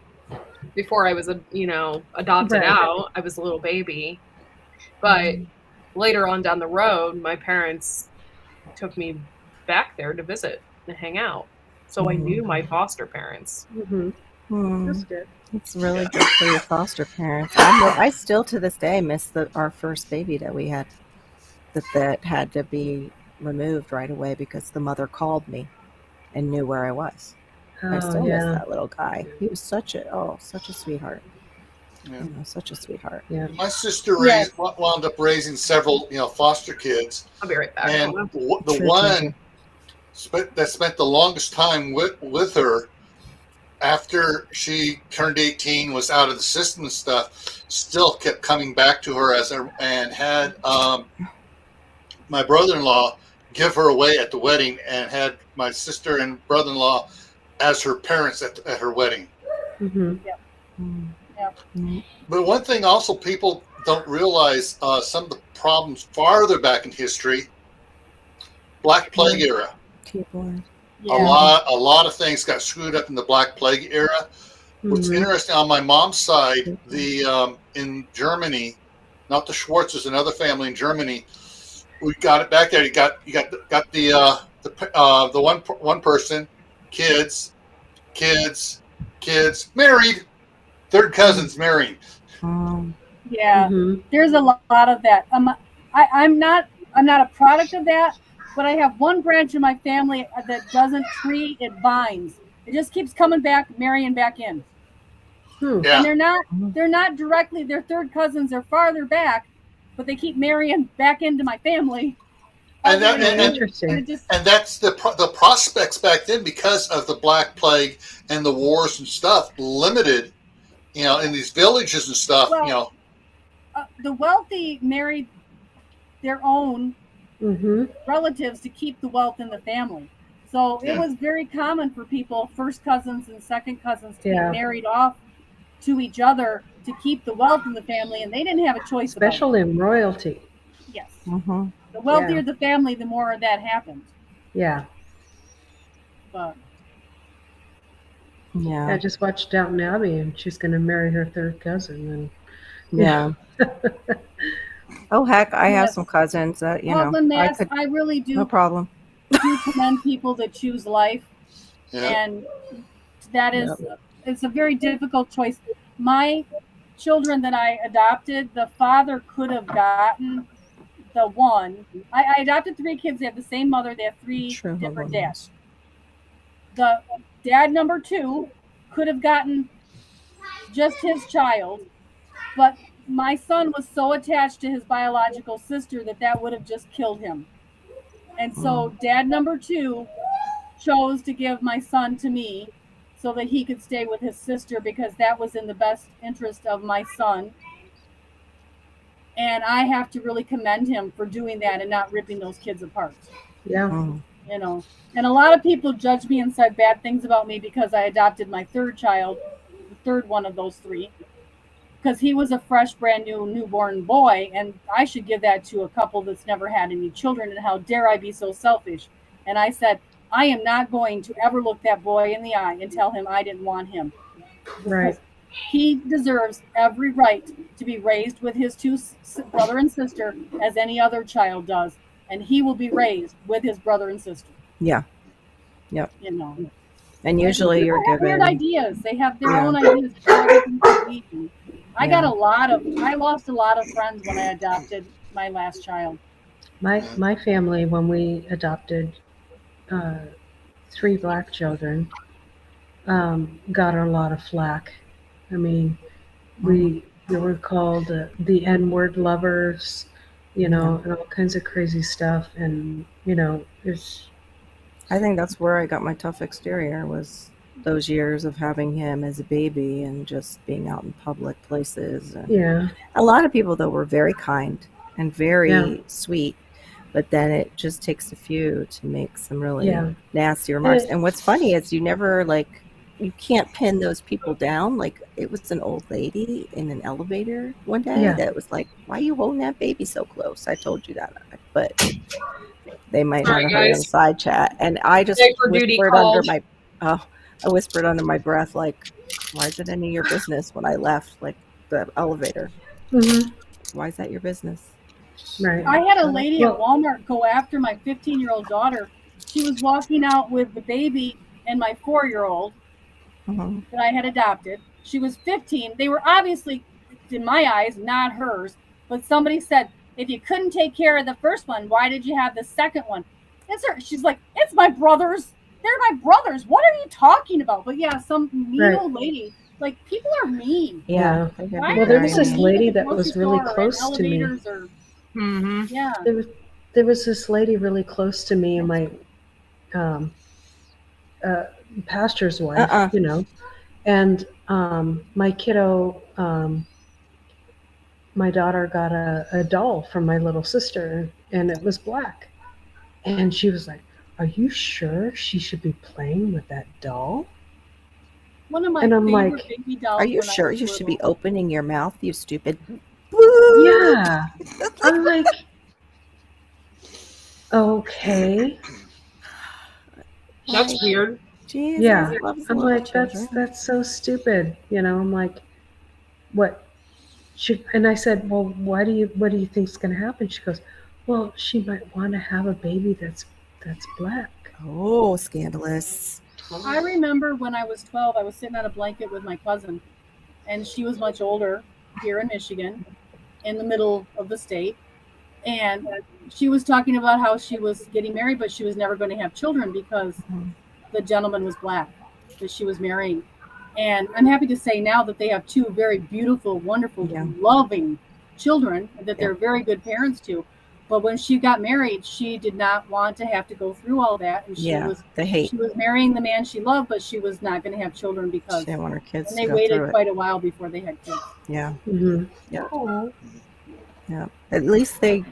before I was adopted Right. out. I was a little baby. But later on down the road, my parents took me back there to visit and hang out. So I knew my foster parents. Mhm. Hmm. That's good. It's really good for your foster parents. I still to this day miss our first baby that we had that had to be removed right away because the mother called me and knew where I was. I still miss that little guy. He was such a sweetheart. Yeah. Such a sweetheart. Yeah. My sister Yes. wound up raising several, foster kids, I'll be right back. and Hold on. the Sure, one that spent the longest time with her after she turned 18, was out of the system and stuff, still kept coming back to her and had my brother-in-law give her away at the wedding, and had my sister and brother-in-law as her parents at her wedding. Mhm. Mm. Yep. Mm. But one thing also people don't realize, some of the problems farther back in history, Black Plague era. Keyboard. Yeah. A lot of things got screwed up in the Black Plague era. What's Mhm. interesting, on my mom's side, in Germany, not the Schwartzes, another family in Germany, we got it back there. You got the one person, kids, married, third cousins married. Yeah. Mhm. There's a lot of that. I'm not a product of that, but I have one branch of my family that doesn't tree, it vines. It just keeps coming back, marrying back in. Hmm. Yeah. And they're not directly, their third cousins are farther back, but they keep marrying back into my family. And that- Other than- Interesting. and it just, And that's the prospects back then, because of the Black Plague and the wars and stuff, limited, in these villages and stuff. Well, the wealthy married their own Mhm. relatives to keep the wealth in the family. So it Yeah. was very common for people, first cousins and second cousins, to Yeah. be married off to each other to keep the wealth in the family, and they didn't have a choice about it. Especially in royalty. Yes. Mm-hmm. The wealthier the family, the more that happened. Yeah. But Yeah. I just watched Downton Abbey, and she's going to marry her third cousin. And Yeah. Oh heck, I have Yes. some cousins that Husband I Mass, could. I really do, No problem. do commend people that choose life, yeah. and that is it's a very difficult choice. My children that I adopted, the father could have gotten the one. I adopted 3 kids. They have the same mother. They have 3 True, different hold on. dads. The dad number 2 could have gotten just his child, but my son was so attached to his biological sister that would have just killed him. And so dad number 2 chose to give my son to me so that he could stay with his sister, because that was in the best interest of my son. And I have to really commend him for doing that and not ripping those kids apart. yeah. Mm. And a lot of people judge me and said bad things about me because I adopted my third child, the third one of those 3, because he was a fresh, brand new newborn boy, and I should give that to a couple that's never had any children, and how dare I be so selfish. And I said, I am not going to ever look that boy in the eye and tell him I didn't want him. Right. He deserves every right to be raised with his 2 brother and sister as any other child does. and he will be raised with his brother and sister. Yeah. Yep. You know, And usually people you're have weird given. ideas. They have their Yeah. own ideas of how everything should be. And I Yeah. lost a lot of friends when I adopted my last child. My family, when we adopted 3 black children, got a lot of flack. I mean, we were called the N-word lovers, you know, and all kinds of crazy stuff. And you know, it's I think that's where I got my tough exterior, was those years of having him as a baby and just being out in public places. And yeah, a lot of people, though, were very kind and very Yeah. sweet, but then it just takes a few to make some really Yeah. nasty remarks. It- And what's funny is you can't pin those people down. Like, it was an old lady in an elevator one day Yeah. that was like, "Why are you holding that baby so close?" I told you that, but they might Sorry, not have heard it on guys. side chat. And I just Extra duty whispered under called. I whispered under my breath, like, "Why is it any of your business?" When I left, like, the elevator. Mhm. Why is that your business? Right. I had a lady at Well- Walmart go after my 15-year-old daughter. She was walking out with the baby and my 4-year-old Mhm. that I had adopted. She was 15. They were obviously, in my eyes, not hers. But somebody said, if you couldn't take care of the first one, why did you have the second one? It's her. She's like, it's my brothers. They're my brothers. What are you talking about? But yeah, some mean Right. old lady. Like, people are mean. Yeah. Yeah. they can Why be are Well, there they was so this mean lady at the that was grocery really store or in close to me. elevators or- Mm-hmm. yeah. There was this lady really close to me, and my pastor's wife, you know, and my kiddo, my daughter got a doll from my little sister, and it was black, and she was like, "Are you sure she should be playing with that doll?" One of my And I'm favorite like, baby dolls. Are you when I sure was you should be little. opening your mouth, you stupid? Yeah. I'm like, okay. That's weird. Jesus Yeah. loves I'm little like, children. that's so stupid. You know, I'm like, what should, and I said, well, what do you think's going to happen? She goes, well, she might want to have a baby that's black. Oh, scandalous. I remember when I was 12, I was sitting on a blanket with my cousin, and she was much older here in Michigan, in the middle of the state. And she was talking about how she was getting married, but she was never going to have children because the gentleman was black that she was marrying. And I'm happy to say now that they have 2 very beautiful, wonderful, Yeah. loving children that they're Yeah. very good parents to. But when she got married, she did not want to have to go through all that. And Yeah, the hate. she was marrying the man she loved, but she was not going to have children She because didn't want her kids and to they go waited through it. quite a while before they had kids. Yeah, Mm-hmm. yeah. At least they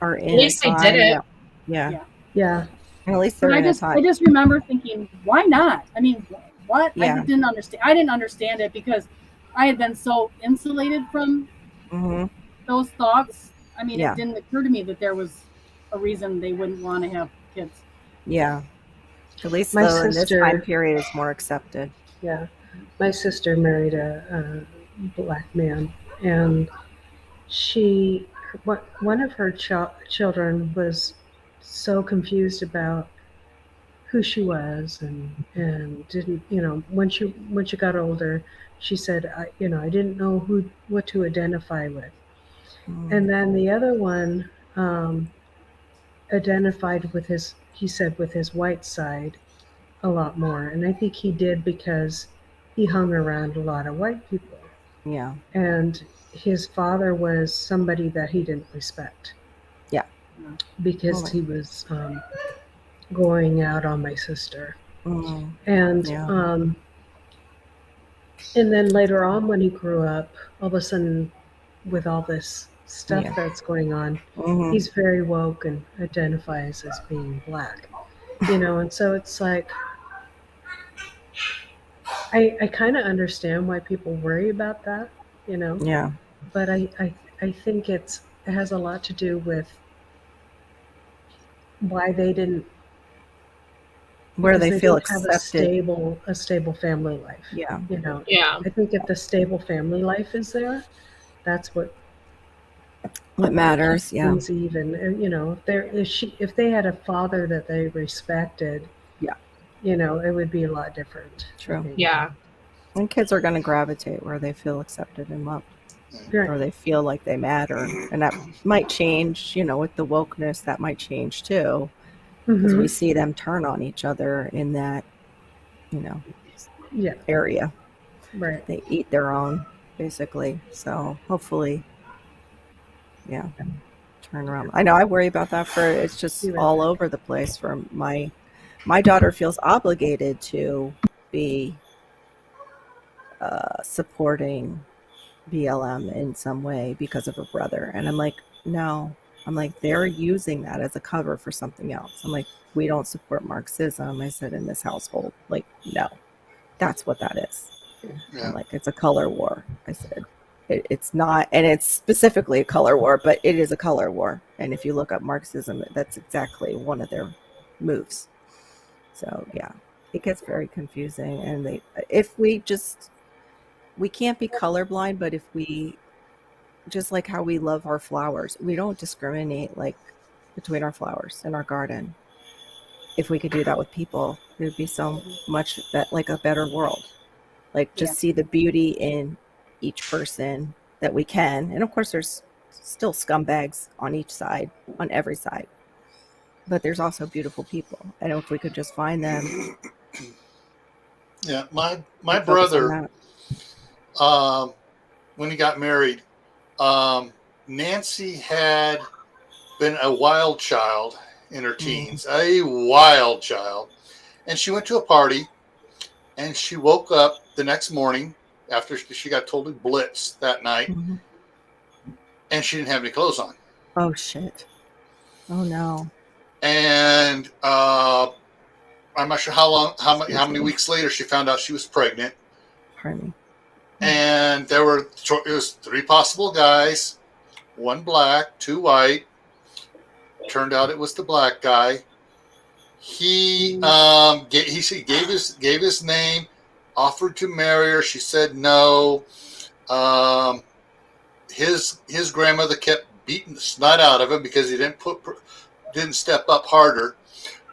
are in At least a they time did it. that- yeah. Yeah. And at least But they're I in a just time. remember thinking, why not? I mean, what? Yeah. I didn't understand. I didn't understand it because I had been so insulated from hmm those thoughts. I mean, Yeah. it didn't occur to me that there was a reason they wouldn't want to have kids. Yeah. At least My though in this sister- time period it's more accepted. Yeah. My sister married a black man, and one of her children was so confused about who she was, and didn't, you know, when she got older, she said, I didn't know what to identify with. And then the other one identified with with his white side a lot more. And I think he did because he hung around a lot of white people. Yeah. And his father was somebody that he didn't respect. Yeah. Because Right. he was going out on my sister. Mm. And Yeah. and then later on when he grew up, all of a sudden with all this stuff Yeah. that's going on, Mhm. he's very woke and identifies as being black. You know, and so it's like I kind of understand why people worry about that, you know, Yeah. but I think it has a lot to do with why they didn't, Where because they feel didn't have accepted. a stable family life. Yeah. You know, Yeah. I think if the stable family life is there, that's what What matters, yeah. Things even, you know, if they had a father that they respected, Yeah. you know, it would be a lot different. I True. think. Yeah. And kids are going to gravitate where they feel accepted and loved, Right. or they feel like they matter. And that might change, you know, with the wokeness, that might change too, because we see them turn on each other in that, you know, Yeah. area. Right. They eat their own, basically. So hopefully, yeah, turn around. I know I worry about that it's just Be right all back. over the place. For my daughter feels obligated to be supporting BLM in some way because of her brother. And I'm like, no. I'm like, they're using that as a cover for something else. I'm like, we don't support Marxism. I said, in this household. Like, no, that's what that is. Yeah. I'm like, it's a color war. I said, it's not, and it's specifically a color war, but it is a color war. And if you look up Marxism, that's exactly one of their moves. So yeah, it gets very confusing. And we can't be colorblind, but if we, just like how we love our flowers, we don't discriminate like between our flowers in our garden. If we could do that with people, it would be so much like a better world. Like just see the beauty in each person that we can. And of course there's still scumbags on each side, on every side. But there's also beautiful people. And if we could just find them. Yeah, my brother, when he got married, Nancy had been a wild child in her teens, a wild child. And she went to a party, and she woke up the next morning after she got totally blitzed that night, and she didn't have any clothes on. Oh, shit. Oh, no. And I'm not sure how many weeks later she found out she was pregnant. Pardon me. And it was 3 possible guys, 1 black, 2 white. Turned out it was the black guy. He gave his name, offered to marry her. She said no. His grandmother kept beating the snot out of him because he didn't step up harder.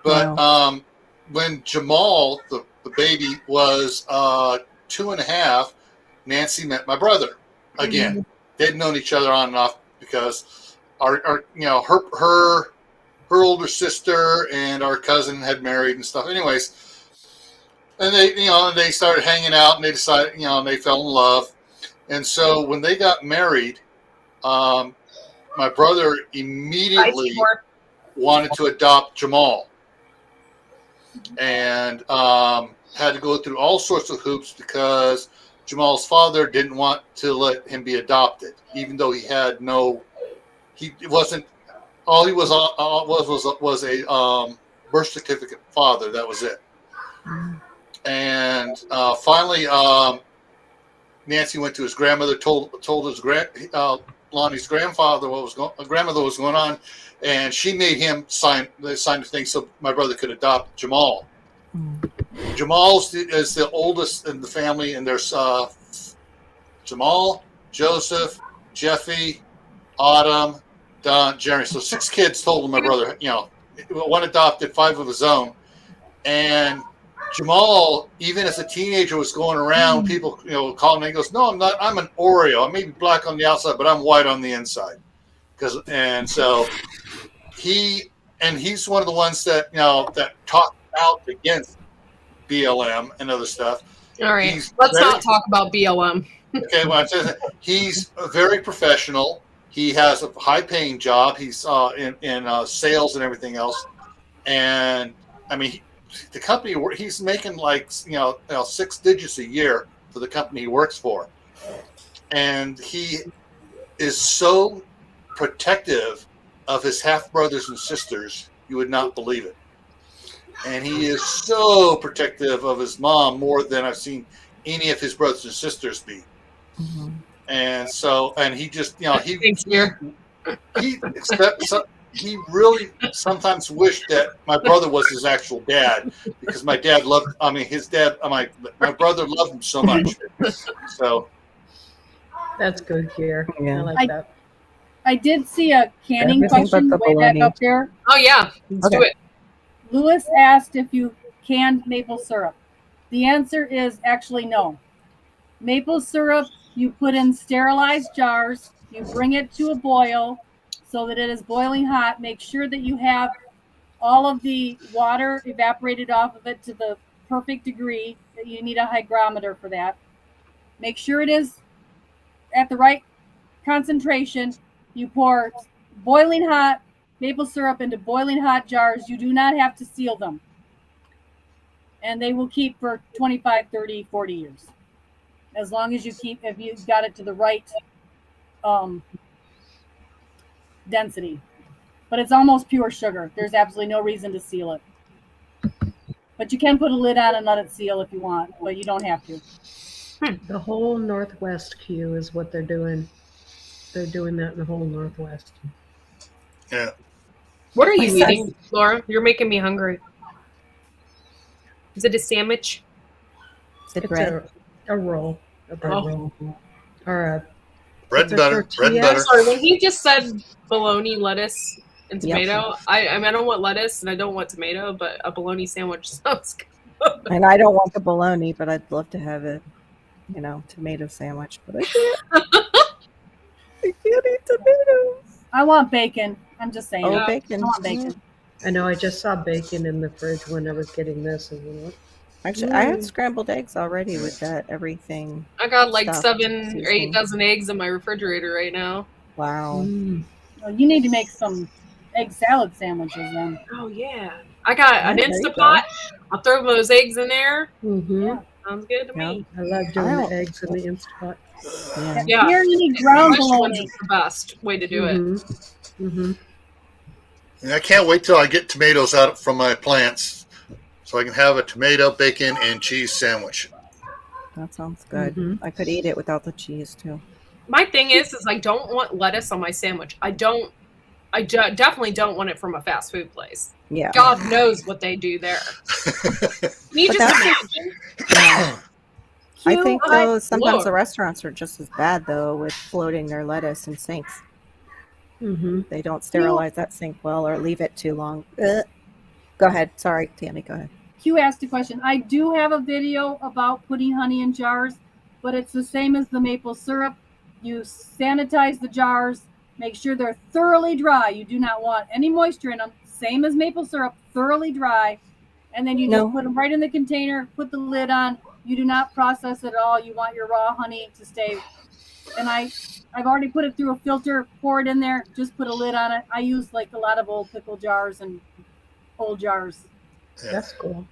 But when Jamal, the baby, was 2.5, Nancy met my brother again. They'd known each other on and off because our her older sister and our cousin had married and stuff. Anyways, and they started hanging out, and they decided, and they fell in love. And so when they got married, my brother immediately wanted to adopt Jamal, and had to go through all sorts of hoops because Jamal's father didn't want to let him be adopted, even though he wasn't. All he was a birth certificate father. That was it. And finally, Nancy went to his grandmother, told Lonnie's grandmother what was going on, and she made him sign the thing so my brother could adopt Jamal. Jamal is the oldest in the family, and there's Jamal, Joseph, Jeffy, Autumn, Don, Jerry. So 6 kids total. My brother, 1 adopted, 5 of his own. And Jamal, even as a teenager, was going around, people, calling him. He goes, "No, I'm not. I'm an Oreo. I may be black on the outside, but I'm white on the inside." So he's one of the ones that that talked out against BLM and other stuff. All right, let's not talk about BLM. Okay, well, he's very professional. He has a high-paying job. He's in sales and everything else. And I mean, the company he's making like 6 digits a year for the company he works for, and he is so protective of his half brothers and sisters, you would not believe it. And he is so protective of his mom, more than I've seen any of his brothers and sisters be. And so, and he just, he really sometimes wished that my brother was his actual dad, because my dad loved, his dad, my brother loved him so much. So that's good, here. Yeah. I like that. I did see a canning Everything but question the way back bologna. up there. Oh yeah, let's do Okay. it. Lewis asked if you canned maple syrup. The answer is actually no. Maple syrup, you put in sterilized jars, you bring it to a boil so that it is boiling hot. Make sure that you have all of the water evaporated off of it to the perfect degree that you need a hygrometer for that. Make sure it is at the right concentration. You pour boiling hot maple syrup into boiling hot jars. You do not have to seal them. And they will keep for 25, 30, 40 years. As long as you keep, if you got it to the right density. But it's almost pure sugar. There's absolutely no reason to seal it. But you can put a lid on and let it seal if you want, but you don't have to. The whole Northwest queue is what they're doing. They're doing that in the whole Northwest. Yeah. What are you My son- eating, Laura? You're making me hungry. Is it a sandwich? Is it It's bread? a roll, a bread Oh. roll, or a Bread It's and a butter. Bread and tortilla. butter. Sorry, when he just said bologna, lettuce, and Yep. tomato, I mean I don't want lettuce and I don't want tomato, but a bologna sandwich sounds good. And I don't want the bologna, but I'd love to have a, tomato sandwich. But I can't. I can't eat tomatoes. I want bacon. I'm just saying. Oh, Yeah. bacon. I want bacon. I know I just saw bacon in the fridge when I was getting this, and I'm like, Actually, I had scrambled eggs already with that everything. I got like Stuff, 7 or 8 seasoning. dozen eggs in my refrigerator right now. Wow. Well, you need to make some egg salad sandwiches then. Oh yeah. I got an Yeah, there you Instapot. I'll throw those eggs in there. mm-hmm. Sounds good to Yeah. me. I love doing Wow. the eggs in the Instapot. Yeah. Yeah. Here you need ground Fresh ones bologna. is the best way to do it. Mm-hmm. And I can't wait till I get tomatoes out from my plants so I can have a tomato, bacon, and cheese sandwich. That sounds good. Mhm. I could eat it without the cheese too. My thing is I don't want lettuce on my sandwich. I definitely don't want it from a fast food place. Yeah. God knows what they do there. Can you But just that's- imagine? Yeah. I think Oh, my though sometimes the Lord. restaurants are just as bad though with floating their lettuce in sinks. Mm-hmm. They don't sterilize that sink well or leave it too long. Go ahead. Sorry, Tammy. Go ahead. Q asked a question. I do have a video about putting honey in jars, but it's the same as the maple syrup. You sanitize the jars, make sure they're thoroughly dry. You do not want any moisture in them. Same as maple syrup, thoroughly dry. And then you just No. put them right in the container, put the lid on. You do not process it at all. You want your raw honey to stay. And I've already put it through a filter, pour it in there, just put a lid on it. I use like a lot of old pickle jars and old jars. That's cool.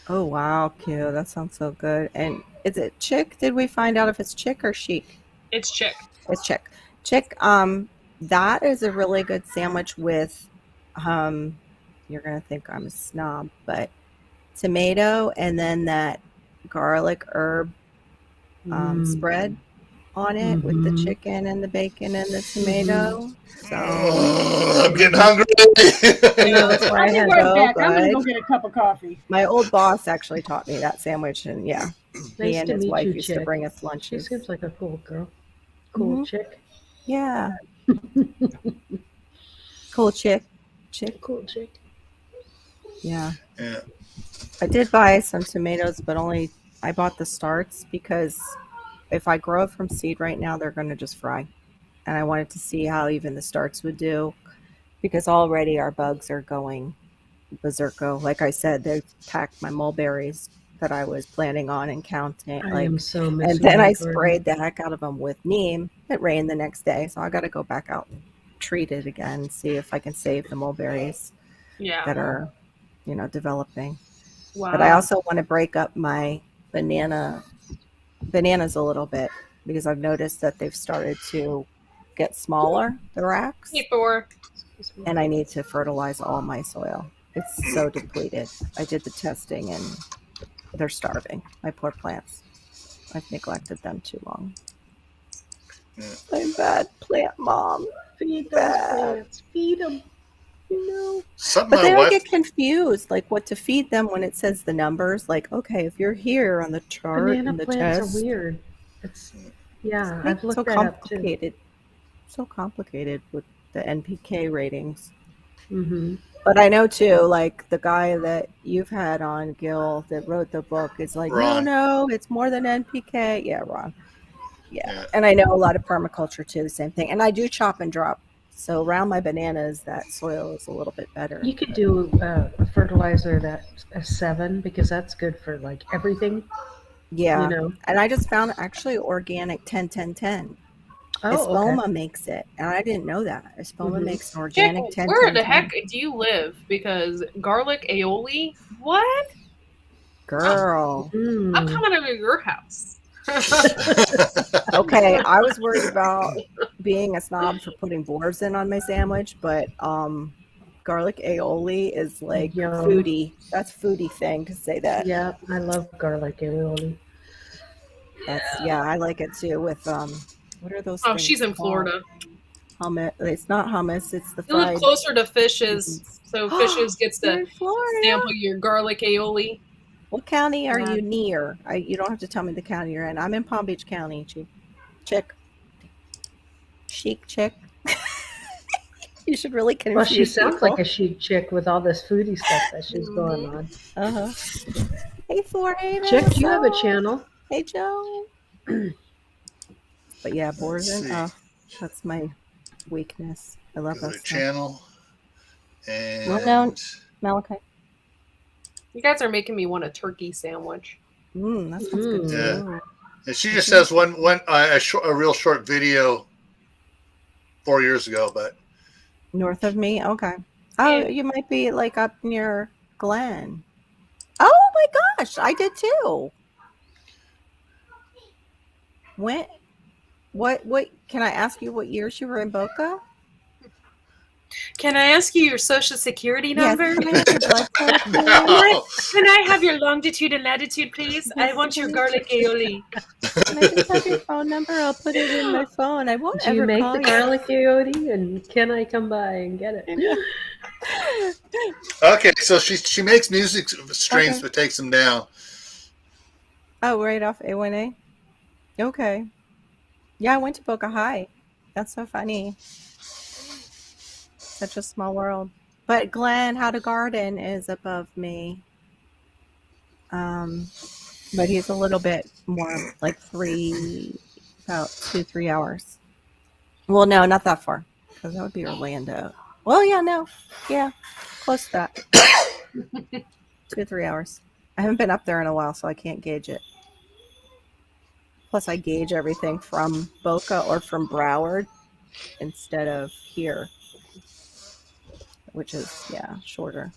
Oh wow, Q. That sounds so good. And is it chick? Did we find out if it's chick or chic? It's chick. It's chick. Chick. That is a really good sandwich with. You're gonna think I'm a snob, but tomato and then that garlic herb spread on it with the Mhm. chicken and the bacon and the tomato. So I'm getting hungry. I know that's where I I'll be had right so back. I'm going to go good. get a cup of coffee. My old boss actually taught me that sandwich, and yeah, he Nice and to his meet wife you, used to Chick. bring us She lunches. seems like a cool girl. Cool Mhm. chick. Yeah, cool chick. Cool chick. Yeah. Yeah. I did buy some tomatoes, but only I bought the starts because if I grow it from seed right now, they're going to just fry. And I wanted to see how even the starts would do because already our bugs are going berserko. Like I said, they attacked my mulberries that I was planning on and counting. I am so missing And then my I garden. sprayed the heck out of them with neem. It rained the next day, so I got to go back out and treat it again and see if I can save the mulberries Yeah. that are, developing. Wow. But I also want to break up my bananas a little bit because I've noticed that they've started to get smaller, the racks, Hey, Thor. Excuse me. and I need to fertilize all my soil. It's so depleted. I did the testing and they're starving. My poor plants. I've neglected them too long. Yeah. I'm bad plant mom. Feed those Bad. plants. Feed them. Something But my then I wife. get confused, like what to feed them when it says the numbers. Like, okay, if you're here on the chart Banana in the plants test, are weird. It's yeah. it's I've looked so that up too. complicated. so complicated with the NPK ratings. Mm-hmm. But I know too, like the guy that you've had on, Gil, that wrote the book, is like, Ron. no, it's more than NPK. Yeah, Ron. Yeah. Yeah. And I know a lot of permaculture too, the same thing. And I do chop and drop. So around my bananas, that soil is a little bit better. You could do a fertilizer that's a 7 because that's good for like everything. Yeah. You know. And I just found actually organic 10-10-10. Oh, Espoma okay. makes it. And I didn't know that. Espoma Mhm. makes an Chick, organic 10-10-10. where the heck do you live? Because garlic aioli? What? Girl. Mm. I'm coming over to your house. Okay, I was worried about being a snob for putting boars in on my sandwich, but garlic aioli is like Yum. foodie. That's foodie thing to say that. Yeah, I love garlic aioli. That's yeah, I like it too with what are those Oh, things she's in called? Florida. Hummus. It's not hummus, it's the You live fried closer to Fishes, beans. so Fishes gets You're to in Florida? sample your garlic aioli. What county are Yeah. you near? You don't have to tell me the county you're in. I'm in Palm Beach County, chick. Chic chick. You should really confuse Well, she sounds people. like a chic chick with all this foodie stuff that she's going on. Uh-huh. Hey, Florida. Chick, do you have a channel? Hey, Joe. But yeah, Let's Borzen, see. that's my weakness. I love Go that to stuff. channel. And Well, no, Malachi. You guys are making me want a turkey sandwich. That sounds good Yeah. too. and she just has a real short video 4 years ago, but North of me? Okay. Oh, Yeah. you might be like up near Glen. Oh my gosh, I did too. What, can I ask you what years you were in Boca? Can I ask you your social security number? Yes, can I have your blood type, please? no. Can I have your longitude and latitude, please? I want your garlic aioli. Can I just have your phone number? I'll put it in my phone. I won't Do you ever make call the garlic aioli? And can I come by and get it? Okay, so she makes music streams Okay. but takes them down. Oh, right off A1A? Okay. Yeah, I went to Boca High. That's so funny. Such a small world. But Glenn How to Garden is above me. But he's a little bit more like about 2-3 hours. Well, no, not that far. Because that would be Orlando. Well, yeah, no. Yeah, close to that. 2-3 hours. I haven't been up there in a while, so I can't gauge it. Plus, I gauge everything from Boca or from Broward instead of here, which is, yeah, shorter.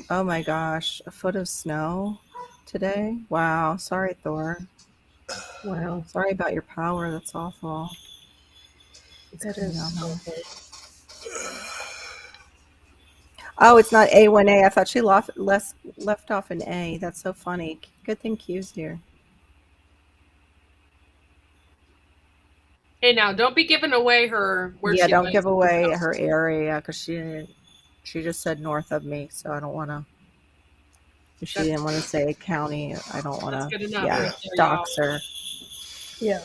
Oh my gosh, a foot of snow today? Wow, sorry, Thor. Wow, Sorry about your power, that's awful. that is awful. Oh, it's not A1A. I thought she left off an A. That's so funny. Good thing Q's here. Hey, now don't be giving away her where Yeah, she don't lives. give away her area because she just said north of me, so I don't want to. If she didn't want to say county, I don't want That's to. good enough. Yeah, right there, dox y'all. her. Yeah.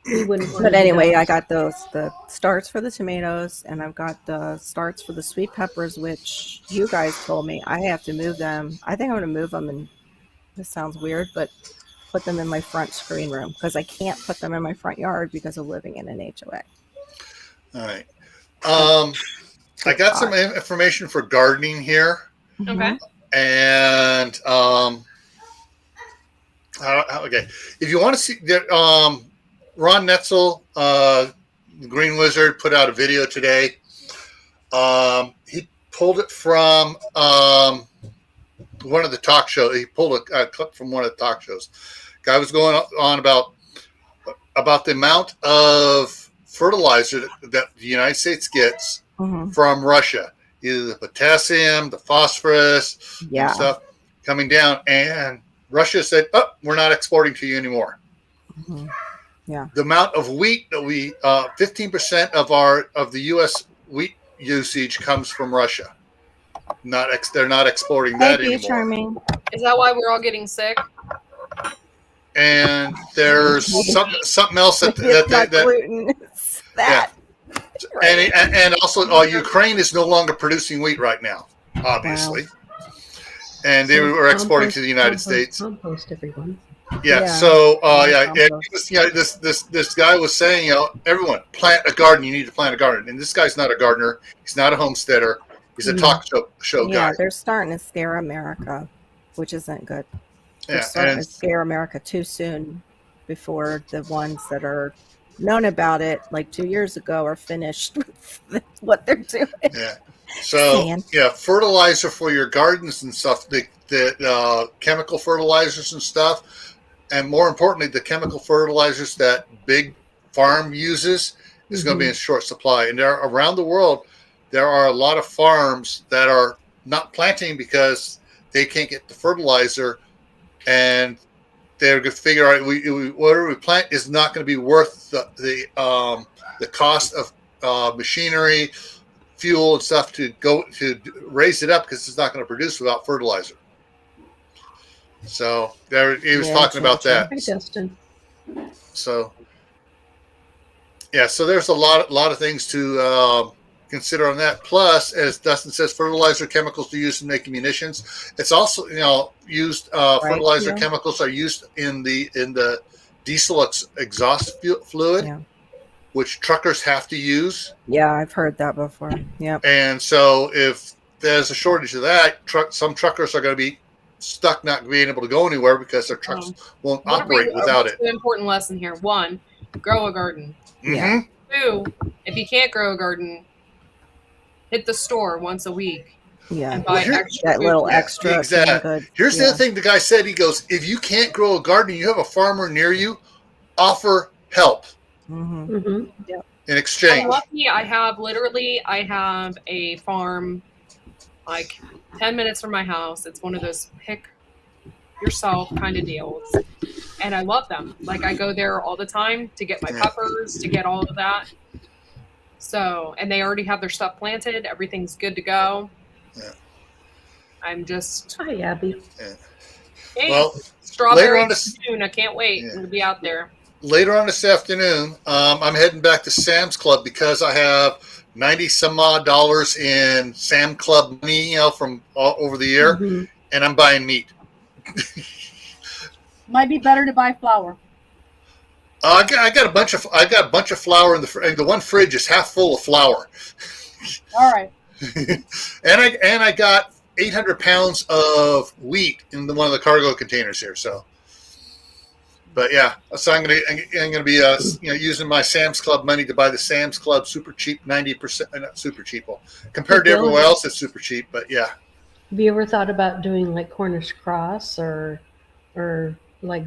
We wouldn't want But to do anyway, that. I got the starts for the tomatoes, and I've got the starts for the sweet peppers, which you guys told me I have to move them. I think I'm going to move them, and this sounds weird, but put them in my front screen room because I can't put them in my front yard because of living in an HOA. All right. I got some information for gardening here. Okay. And okay, if you want to see that, Ron Netzel, the Green Wizard, put out a video today. He pulled it from one of the talk shows. He pulled a clip from one of the talk shows. Guy was going on about the amount of fertilizer that the United States gets from Russia, either the potassium, the phosphorus, and stuff coming down, and Russia said, "Oh, we're not exporting to you anymore." Yeah. The amount of wheat that we 15% of the U.S. wheat usage comes from Russia. They're not exporting that anymore. Charming. Is that why we're all getting sick? and there's something else that Maybe it's not that gluten. It's that. and also Ukraine is no longer producing wheat right now, obviously, and they were exporting to the United States. Compost, everyone. Yeah. Yeah. So and Compost. he was, this guy was saying, everyone plant a garden. You need to plant a garden. And this guy's not a gardener. He's not a homesteader. He's a talk show guy. Yeah, they're starting to scare America, which isn't good. They're Yeah, starting and to scare America too soon before the ones that are known about it like 2 years ago are finished with what they're doing. yeah. So Man. fertilizer for your gardens and stuff. The chemical fertilizers and stuff, and more importantly, the chemical fertilizers that big farm uses is going to be in short supply. And there around the world, there are a lot of farms that are not planting because they can't get the fertilizer, and they're going to figure out whatever we plant is not going to be worth the cost of machinery, fuel, and stuff to raise it up, because it's not going to produce without fertilizer. So he was talking about that. Hi, Justin. So so there's a lot of things to consider on that. Plus, as Dustin says, fertilizer chemicals are used in making munitions. It's also used fertilizer chemicals are used in the diesel exhaust fluid, which truckers have to use. Yeah, I've heard that before. Yeah. And so if there's a shortage of that, some truckers are going to be stuck not being able to go anywhere because their trucks won't operate without it. An important lesson here. 1, grow a garden. Yeah. 2, if you can't grow a garden, hit the store once a week. Yeah. And buy that little extra. Exactly. Good. Here's the other thing the guy said. He goes, if you can't grow a garden, you have a farmer near you, offer help in exchange. I'm lucky. I have a farm like 10 minutes from my house. It's one of those pick yourself kind of deals. And I love them. Like, I go there all the time to get my peppers, to get all of that. So, and they already have their stuff planted. Everything's good to go. Yeah. I'm just... Hi, Abby. Yeah. Hey, well, strawberry afternoon. I can't wait to be out there. Later on this afternoon, I'm heading back to Sam's Club because I have 90 some odd dollars in Sam Club money, from all over the year, and I'm buying meat. Might be better to buy flour. I got a bunch of flour in the one fridge is half full of flour. All right. and I got 800 pounds of wheat in one of the cargo containers here. So, but yeah, so I'm gonna be using my Sam's Club money to buy the Sam's Club super cheap 90%, not super cheap. Well, compared to everywhere else, it's super cheap. But yeah. Have you ever thought about doing like Cornish cross or like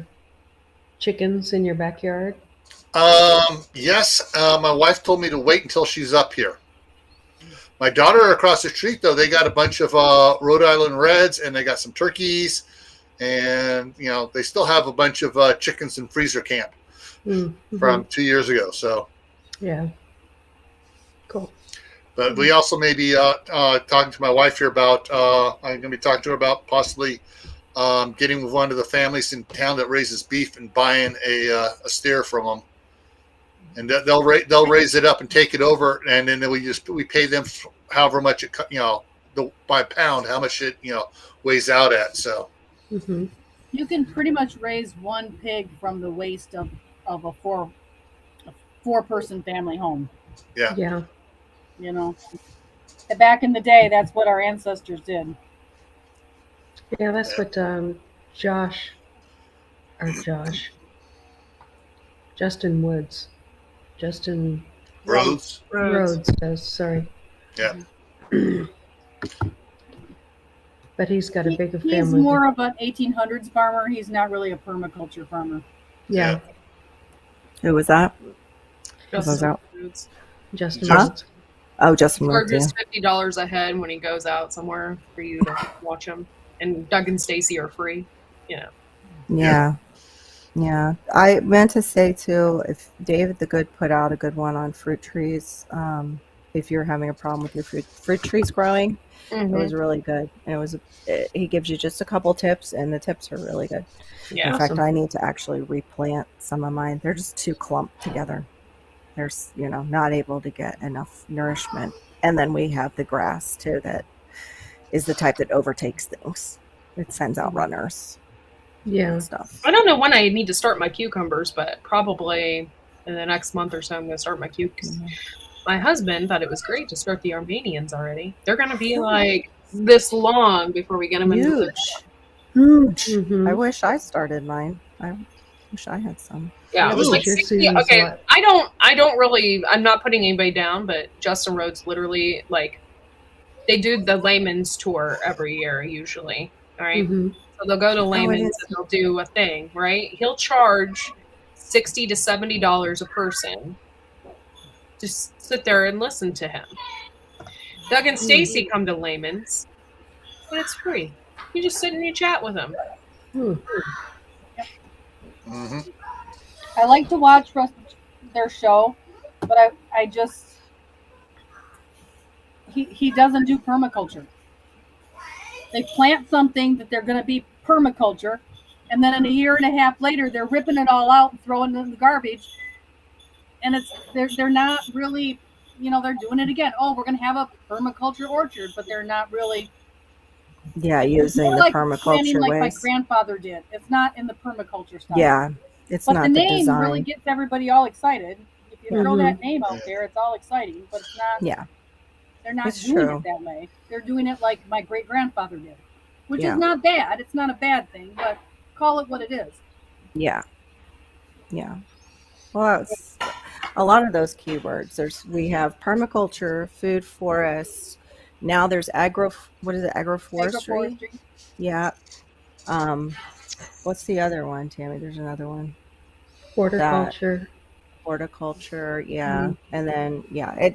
chickens in your backyard? Yes. My wife told me to wait until she's up here. My daughter across the street, though, they got a bunch of Rhode Island Reds, and they got some turkeys, and they still have a bunch of chickens in freezer camp from 2 years ago. So yeah, cool. But we also may be talking to my wife here about I'm going to be talking to her about possibly getting with one of the families in town that raises beef and buying a steer from them, and they'll raise it up and take it over, and then we pay them however much it by pound how much it weighs out at. So you can pretty much raise one pig from the waste of a four-person family home. Yeah. Back in the day, that's what our ancestors did. Yeah, that's what Justin Rhodes does. Sorry. Yeah. But he's got a bigger family. He's more of an 1800s farmer. He's not really a permaculture farmer. Yeah. Who was that? Justin Rhodes. Justin Huh? Rhodes. Oh, Justin Rhodes. Charges $50 a head when he goes out somewhere for you to watch him. And Doug and Stacy are free. Yeah. I meant to say too, if David the Good put out a good one on fruit trees, if you're having a problem with your fruit trees growing. It was really good. And he gives you just a couple tips, and the tips are really good. Yeah. In fact, Awesome. I need to actually replant some of mine. They're just too clumped together. They're, not able to get enough nourishment. And then we have the grass too, that is the type that overtakes things. It sends out runners Yeah. and stuff. I don't know when I need to start my cucumbers, but probably in the next month or so I'm going to start my cucumbers. My husband thought it was great to start the Armenians already. They're going to be like this long before we get them into Huge. Mhm. I wish I started mine. I wish I had some. Yeah, it was like Your 60. season's Okay, what? I don't really, I'm not putting anybody down, but Justin Rhodes literally, like, they do the layman's tour every year usually, all right? Mhm. So they'll go to it layman's is. and they'll do a thing, right? He'll charge $60 to $70 a person. Just sit there and listen to him. Doug and Stacy come to layman's, but it's free. You just sit and you chat with them. Hmm. Mm-hmm. I like to watch their show, but I just he doesn't do permaculture. They plant something that they're going to be permaculture, and then in a year and a half later, they're ripping it all out and throwing it in the garbage. And they're not really, they're doing it again. Oh, we're going to have a permaculture orchard, but they're not really. Yeah, using More the like planting permaculture like my ways. grandfather did. It's not in the permaculture style. Yeah, it's But not the the name design. really gets everybody all excited. If you throw Mhm. that name out there, it's all exciting. But it's not. Yeah, They're not It's doing true. it that way. They're doing it like my great grandfather did, which Yeah. is not bad. It's not a bad thing, but call it what it is. yeah. Well, it's a lot of those keywords. We have permaculture, food forest. Now there's agroforestry. Agroforestry. Yeah. What's the other one, Tammy? There's another one. Horticulture. Horticulture, yeah. And then,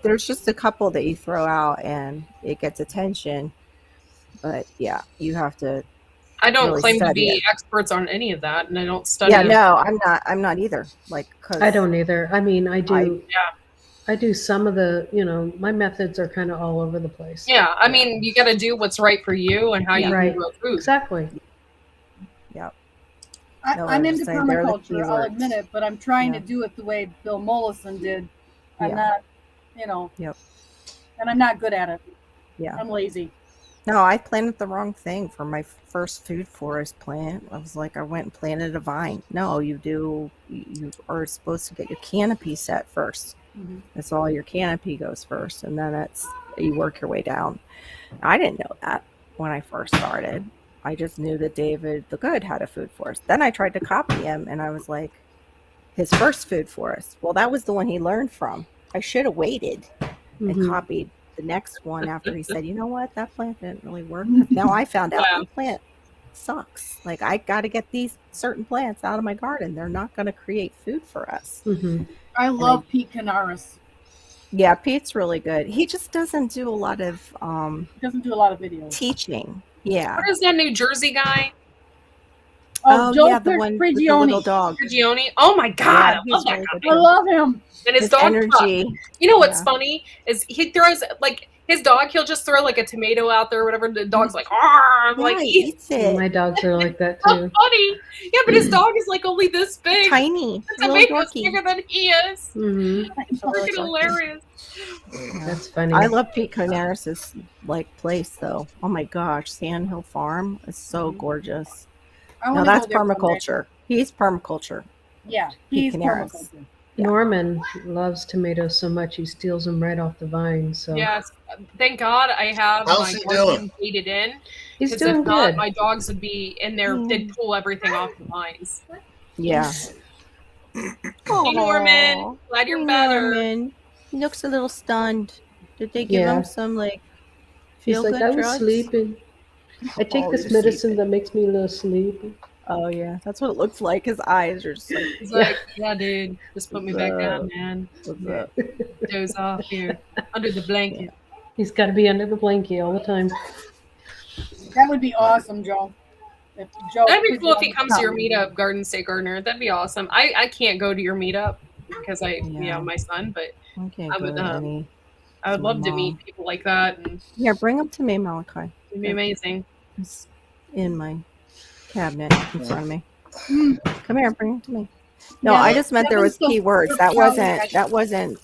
there's just a couple that you throw out and it gets attention. But yeah, you have to. I don't Really claim to study be it. experts on any of that, and I don't study. Yeah, no, I'm not either. Like, 'cause I don't either. I mean, I do. Yeah. I do some of the. My methods are kind of all over the place. Yeah, I mean, you got to do what's right for you and how you Right. can grow food. Exactly. Yep. I'm into saying they're the permaculture, I'll keywords. admit it, but I'm trying Yeah. to do it the way Bill Mollison did. I'm Yeah. not, Yep. and I'm not good at it. Yeah. I'm lazy. No, I planted the wrong thing for my first food forest plant. I was like, I went and planted a vine. No, you are supposed to get your canopy set first. That's all, your canopy goes first, and then you work your way down. I didn't know that when I first started. I just knew that David the Good had a food forest. Then I tried to copy him, and I was like, his first food forest. Well, that was the one he learned from. I should have waited and copied the next one after he said, you know what, that plant didn't really work. Now I found out the plant sucks. Like, I got to get these certain plants out of my garden. They're not going to create food for us. I love Pete Canaris. Yeah, Pete's really good. He just doesn't do a lot of He doesn't do a lot of videos. teaching. Yeah. What is that New Jersey guy? Joe yeah, the one with the Prigioni. little dog. Prigioni? Oh my God, I love that really guy. good. I love him. And his His dog energy. You know what's Yeah. funny is he throws, like, his dog, he'll just throw like a tomato out there or whatever. The dog's like, "Arr!" Yeah, like, he he's eats it. My dogs are like that so too. funny. Yeah, but his dog is like only this big. Tiny. The Little tomato's dorky. bigger than he is. Hmm. He's really Freaking dorky. hilarious. That's funny. I love Pete Canaris's place though. Oh my gosh, Sand Hill Farm is so gorgeous. I No, wanna that's go there one day. permaculture. He's permaculture. Yeah, Pete he's Canaris. permaculture. Yeah. Norman loves tomatoes so much he steals them right off the vine. So Yes, thank God I have How's my he garden doing? gated in. he's Because if doing not, good. my dogs would be in there. They'd pull everything off the lines. Yeah. Hey, Norman. Glad you're Hey, better. Norman. He looks a little stunned. Did they give Yeah. him some He's feel like, good I was drugs? sleeping. I take Oh, this you're medicine sleeping. that makes me a little sleepy. Oh yeah, that's what it looks like. His eyes are just like, He's like, yeah, dude, just put me back What's down, up? man. what's up? Doze off here under the blanket. He's got to be under the blanket all the time. That would be awesome, Joe. If Joe That'd be could cool if do he comes to your meetup, Garden State Gardener. That'd be awesome. I can't go to your meetup because you know, my son, but I can't I go would, to any. I would My love to meet mom. people like that, and Yeah, bring them to me, Malachi. it'd be amazing. It's in my cabinet in front of me. Come here, bring them to me. No, Yeah, I just meant there was Kevin's so keywords. That Cowley. wasn't,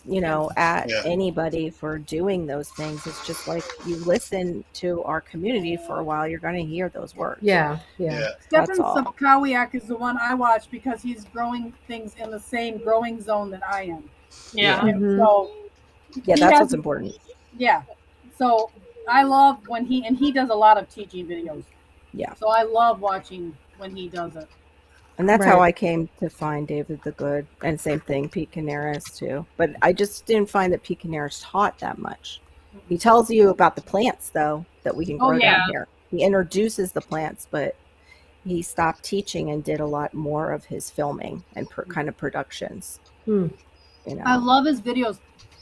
at Yeah. anybody for doing those things. It's just like you listen to our community for a while, you're gonna hear those words. Yeah. That's Stefan all. Sapkowiak is the one I watch because he's growing things in the same growing zone that I am. Yeah. Mhm. So Yeah, he that's has- what's important. Yeah. So I love when he does a lot of teaching videos. Yeah. So I love watching when he does it. And that's how Right. I came to find David the Good. And same thing, Pete Canaris too. But I just didn't find that Pete Canaris taught that much. He tells you about the plants, though, that we can Oh, grow yeah. down here. He introduces the plants, but he stopped teaching and did a lot more of his filming and kind of productions. Hmm. I love his videos.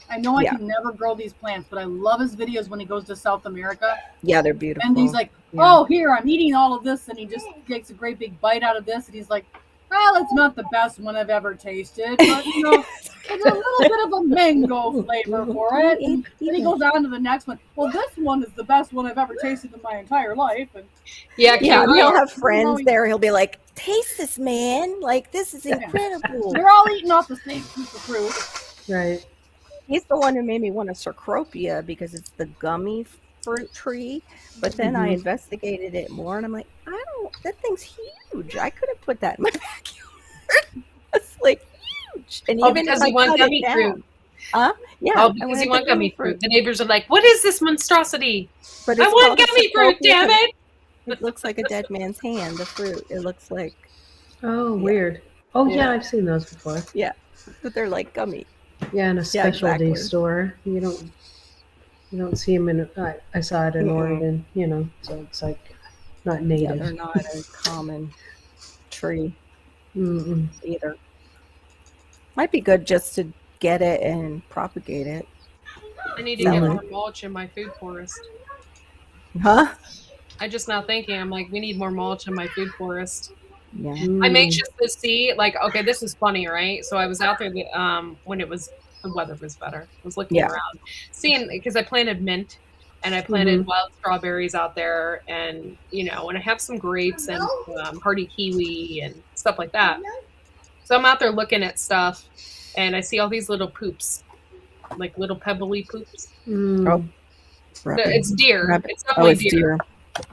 I know I Yeah. can never grow these plants, but I love his videos when he goes to South America. Yeah, they're beautiful. And he's like, Yeah. oh, here, I'm eating all of this. And he just takes a great big bite out of this. And he's like, well, it's not the best one I've ever tasted. But, it's a little bit of a mango flavor for it. And then he goes on to the next one. Well, this one is the best one I've ever tasted in my entire life. And Yeah, Yeah, and he'll Kara, have friends there. He'll be like, taste this, man. Like, this is Yeah. incredible. they're all eating off the same piece of fruit. Right. He's the one who made me want a Cecropia because it's the gummy fruit tree. But then I Mhm. investigated it more and I'm like, that thing's huge. I could have put that in my backyard. It's like huge. And Oh, even because if you I want cut gummy it down, fruit. Huh? Yeah. Oh, I because wanted you the want gummy fruit. The neighbors are like, what is this monstrosity? But I it's want called a gummy fruit, Cecropia damn 'cause it! It looks like a dead man's hand, the fruit. It looks like, Oh, weird. Oh, yeah, Yeah. I've seen those before. but they're like gummy. Yeah, in a specialty exactly. store. You don't see them in. I saw it in Mm-mm. Oregon. So it's like not Yeah, native. they're not a common tree Mm-mm. either. Might be good just to get it and propagate it. I need to Sell get it. more mulch in my food forest. Huh? I just now thinking, I'm like, we need more mulch in my food forest. Yeah. I'm anxious to see, like, okay, this is funny, right? So I was out there when the weather was better. I was looking Yeah. around, seeing, because I planted mint and I planted wild strawberries out there, and and I have some grapes and hardy kiwi and stuff like that. So I'm out there looking at stuff, and I see all these little poops, like little pebbly poops. Mm. Oh. It's deer. Rabbit. It's Oh, definitely it's deer. deer.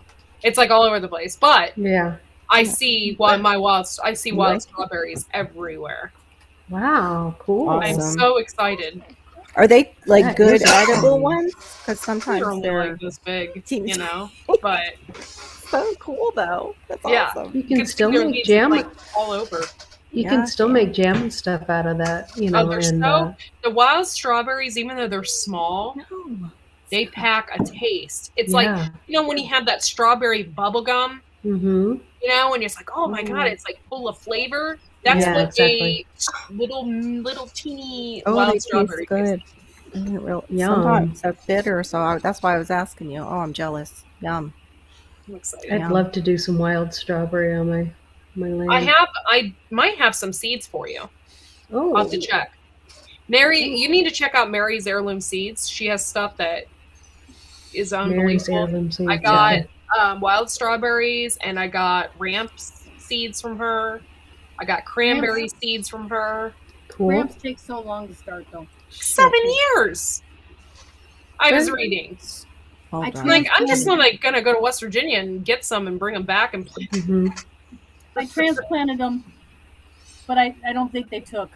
It's like all over the place, but Yeah. I see wild strawberries everywhere. Wow. Cool. I'm Awesome. so excited. Are they like That good is edible awesome. ones? Because sometimes They're only they're like this big, teeny but so cool though. That's Yeah. awesome. You can could see still their make leaves, jam. like all over. You Yeah, can still yeah. make jam and stuff out of that. They're And so the wild strawberries, even though they're small, No. they pack a taste. It's yeah. like when you have that strawberry bubble gum, Mm-hmm. and it's like, oh my god, it's like full of flavor. That's Yeah, what exactly. a little teeny Oh, wild they strawberry taste good. I didn't Yum. Sometimes they're bitter, so that's why I was asking you. Oh, I'm jealous. Yum. I'm excited. I'd Yeah. love to do some wild strawberry on my land. I might have some seeds for you. Oh. I'll have to check. Mary, you need to check out Mary's Heirloom Seeds. She has stuff that is Mary's unbelievable. heirloom seeds. I got wild strawberries, and I got ramps seeds from her. I got cranberry seeds from her. Cool. Ramps take so long to start, though. 7 years. I was Good. reading. Hold I on. can't- Like, I'm just gonna go to West Virginia and get some and bring them back and plant. Mm-hmm. I transplanted them, but I don't think they took.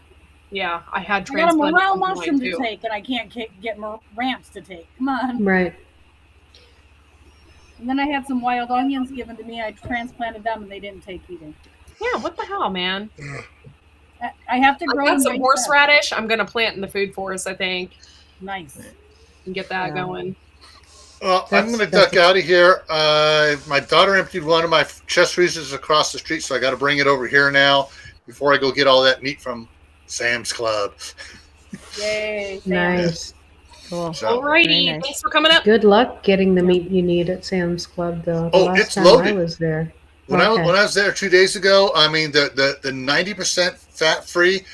Yeah, I had I got a transplanted morel some of mine, mushroom to too. take, and I can't get ramps to take. Come on. Right. And then I had some wild onions given to me. I transplanted them, and they didn't take either. Yeah, what the hell, man? I have to I grow got them some right horseradish. I'm gonna plant in the food forest, I think, now. Nice. and get that Yeah. going. Well, I'm That's- going to that's duck out of here. My daughter emptied one of my chest freezers across the street, so I got to bring it over here now before I go get all that meat from Sam's Club. Yay. Sam. Nice. Cool. So, Very Alrighty, nice. thanks for coming up. Good luck getting the meat you need at Sam's Club, though. The Oh, last it's time loaded. I was there. when I Okay. was there 2 days ago, I mean the 90% fat free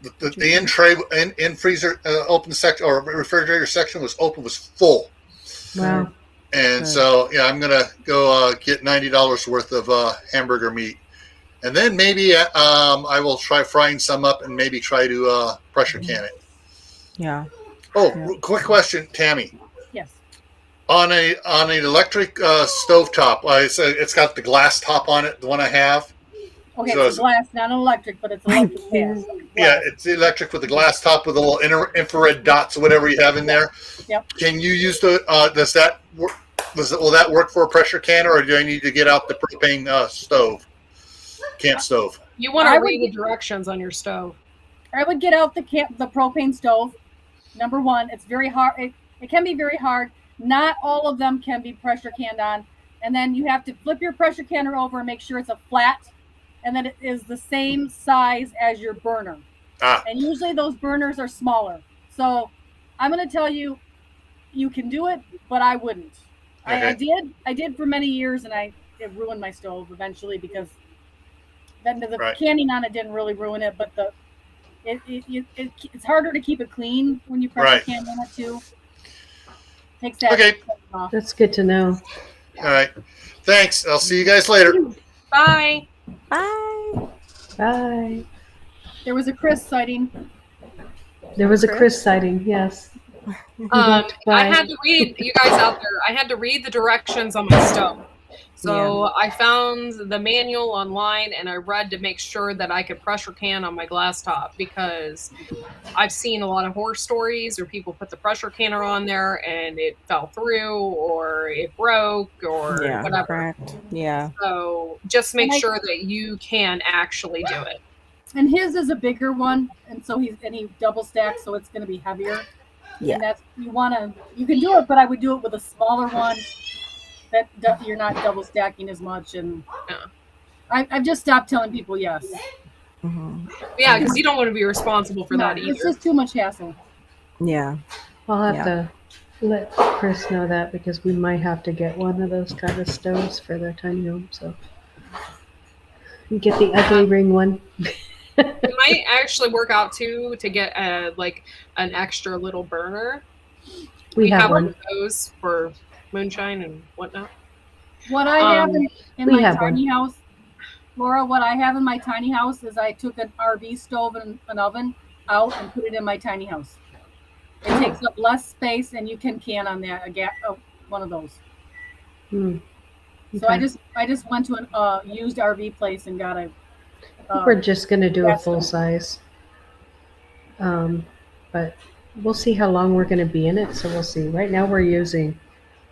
the in tray in freezer open section or refrigerator section was full. Wow. And Good. so, yeah, I'm gonna go get $90 worth of hamburger meat, and then maybe I will try frying some up and maybe try to pressure can it. Yeah. Oh, Yeah. quick question, Tammy. Yes. On an electric stove top, it's got the glass top on it. The one I have. Okay, So it's a glass, not an electric, but it's electric gas. Yeah, it's electric with the glass top with the little infrared dots or whatever you have in there. Yep. Can you use the? Does that work? Will that work for a pressure canner, or do I need to get out the propane stove, camp stove? You want I to would read the get- directions on your stove. I would get out the propane stove. Number one, it's very hard. It can be very hard. Not all of them can be pressure canned on. And then you have to flip your pressure canner over and make sure it's a flat and that it is the same size as your burner. Ah. And usually those burners are smaller. So I'm going to tell you, you can do it, but I wouldn't. Okay. I did for many years, and it ruined my stove eventually because then the Right. canning on it didn't really ruin it, but it's harder to keep it clean when you pressure Right. can on it too. Takes that Okay. off. That's good to know. All right. Thanks. I'll see you guys later. Bye. Bye. Bye. There was a Chris sighting. There was a Chris? Chris sighting, yes. I Bye. had to read, you guys out there, I had to read the directions on my stove. So I found the manual online and I read to make sure that I could pressure can on my glass top because I've seen a lot of horror stories where people put the pressure canner on there and it fell through or it broke or Yeah. whatever. Correct. Yeah. So just make And sure that you can actually do it. And his is a bigger one, and so he double stacks, so it's going to be heavier. Yeah. And that's you can do it, but I would do it with a smaller one that you're not double stacking as much. And Yeah. I've just stopped telling people yes. Hmm. Yeah, because you don't want to be responsible for that It's either. just too much hassle. Yeah. I'll have Yeah. to let Chris know that because we might have to get one of those kind of stoves for their tiny home. So you get the ugly ring one. It might actually work out too to get like an extra little burner. We have one one. of those for moonshine and whatnot. What I have in we my have tiny house, Laura, what I have in my tiny house is I took an RV stove and an oven out and put it in my tiny house. It takes up less space, and you can on that one of those. Hmm. So I just went to a used RV place and got a. We're just going to do a gas full stove. size. But we'll see how long we're going to be in it. So we'll see. Right now we're using,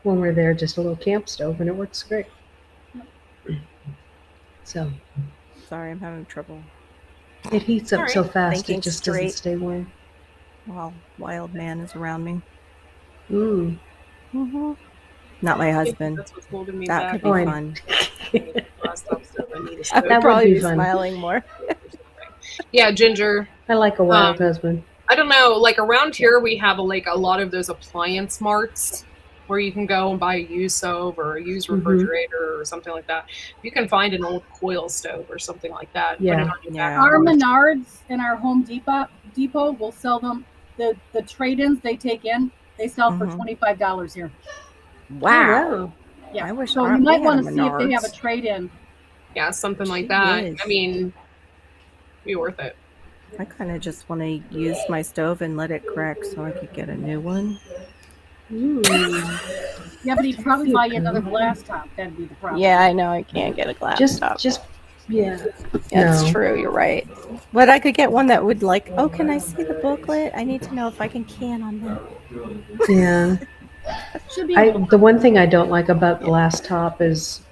when we're there, just a little camp stove, and it works great. So Sorry, I'm having trouble. it heats up All so right. fast, Thinking it just straight. doesn't stay warm. While wild man is around me. Mm. Hmm. Not my husband. That's what's holding me That back. could be Oh, I- fun. Last episode, I need a I stove. would That would probably be be fun. smiling more. Yeah, Ginger. I like a wild husband. I don't know. Like around here, we have a lot of those appliance marts where you can go and buy a used stove or a used Mhm. refrigerator or something like that. You can find an old coil stove or something like that. Yeah. Put it on your back Yeah. Our porch. Menards and our Home Depot will sell them. The trade-ins they take in, they sell for Mhm. $25 here. Wow. Yeah. I wish so our- you might we had want a to see if they have a Menards. trade-in. Yeah, something like that. Jeez. I mean, be worth it. I kind of just want to use my stove and let it crack so I could get a new one. Yeah, but he'd probably buy you another glass top. That'd be the problem. Yeah, I know. I can't get a glass top. Yeah. That's no. true. You're right. But I could get one that would like, oh, can I see the booklet? I need to know if I can on that. Yeah. Should be. able to- The one thing I don't like about glass top is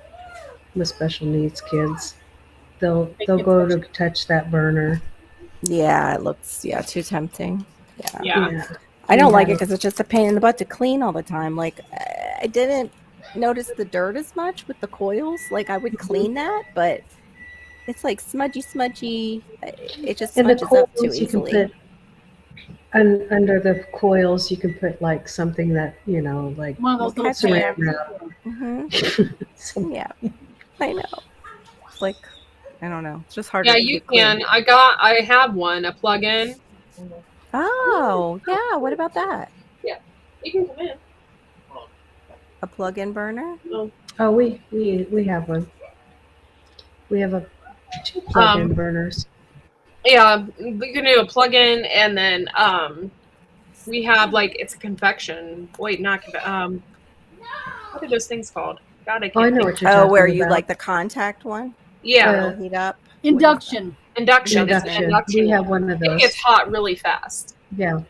with special needs kids. They'll go to touch that burner. Yeah, it looks too tempting. Yeah. I don't Yeah. like it because it's just a pain in the butt to clean all the time. Like I didn't notice the dirt as much with the coils. Like I would clean that, but it's like smudgy. It just And the smudges up too coils you can easily. put under the coils. You can put like something that like one of those little Catch it. saran pads. wrap. Hmm. Some- Yeah, I know. It's like I don't know. It's just hard Yeah, to you get clear. can. I have one, a plug-in. Oh, yeah. What about that? Yeah, you can come in. A plug-in burner? Oh, we have one. We have two plug-in burners. Yeah, we can do a plug-in, and then we have like it's a convection. Wait, not what are those things called? God, I Oh, I can't know think. what you're Oh, talking where about. you like the contact one? Yeah, It'll heat up. Induction. induction. It's an Induction. induction. We have one of It those. gets hot really fast. Yeah.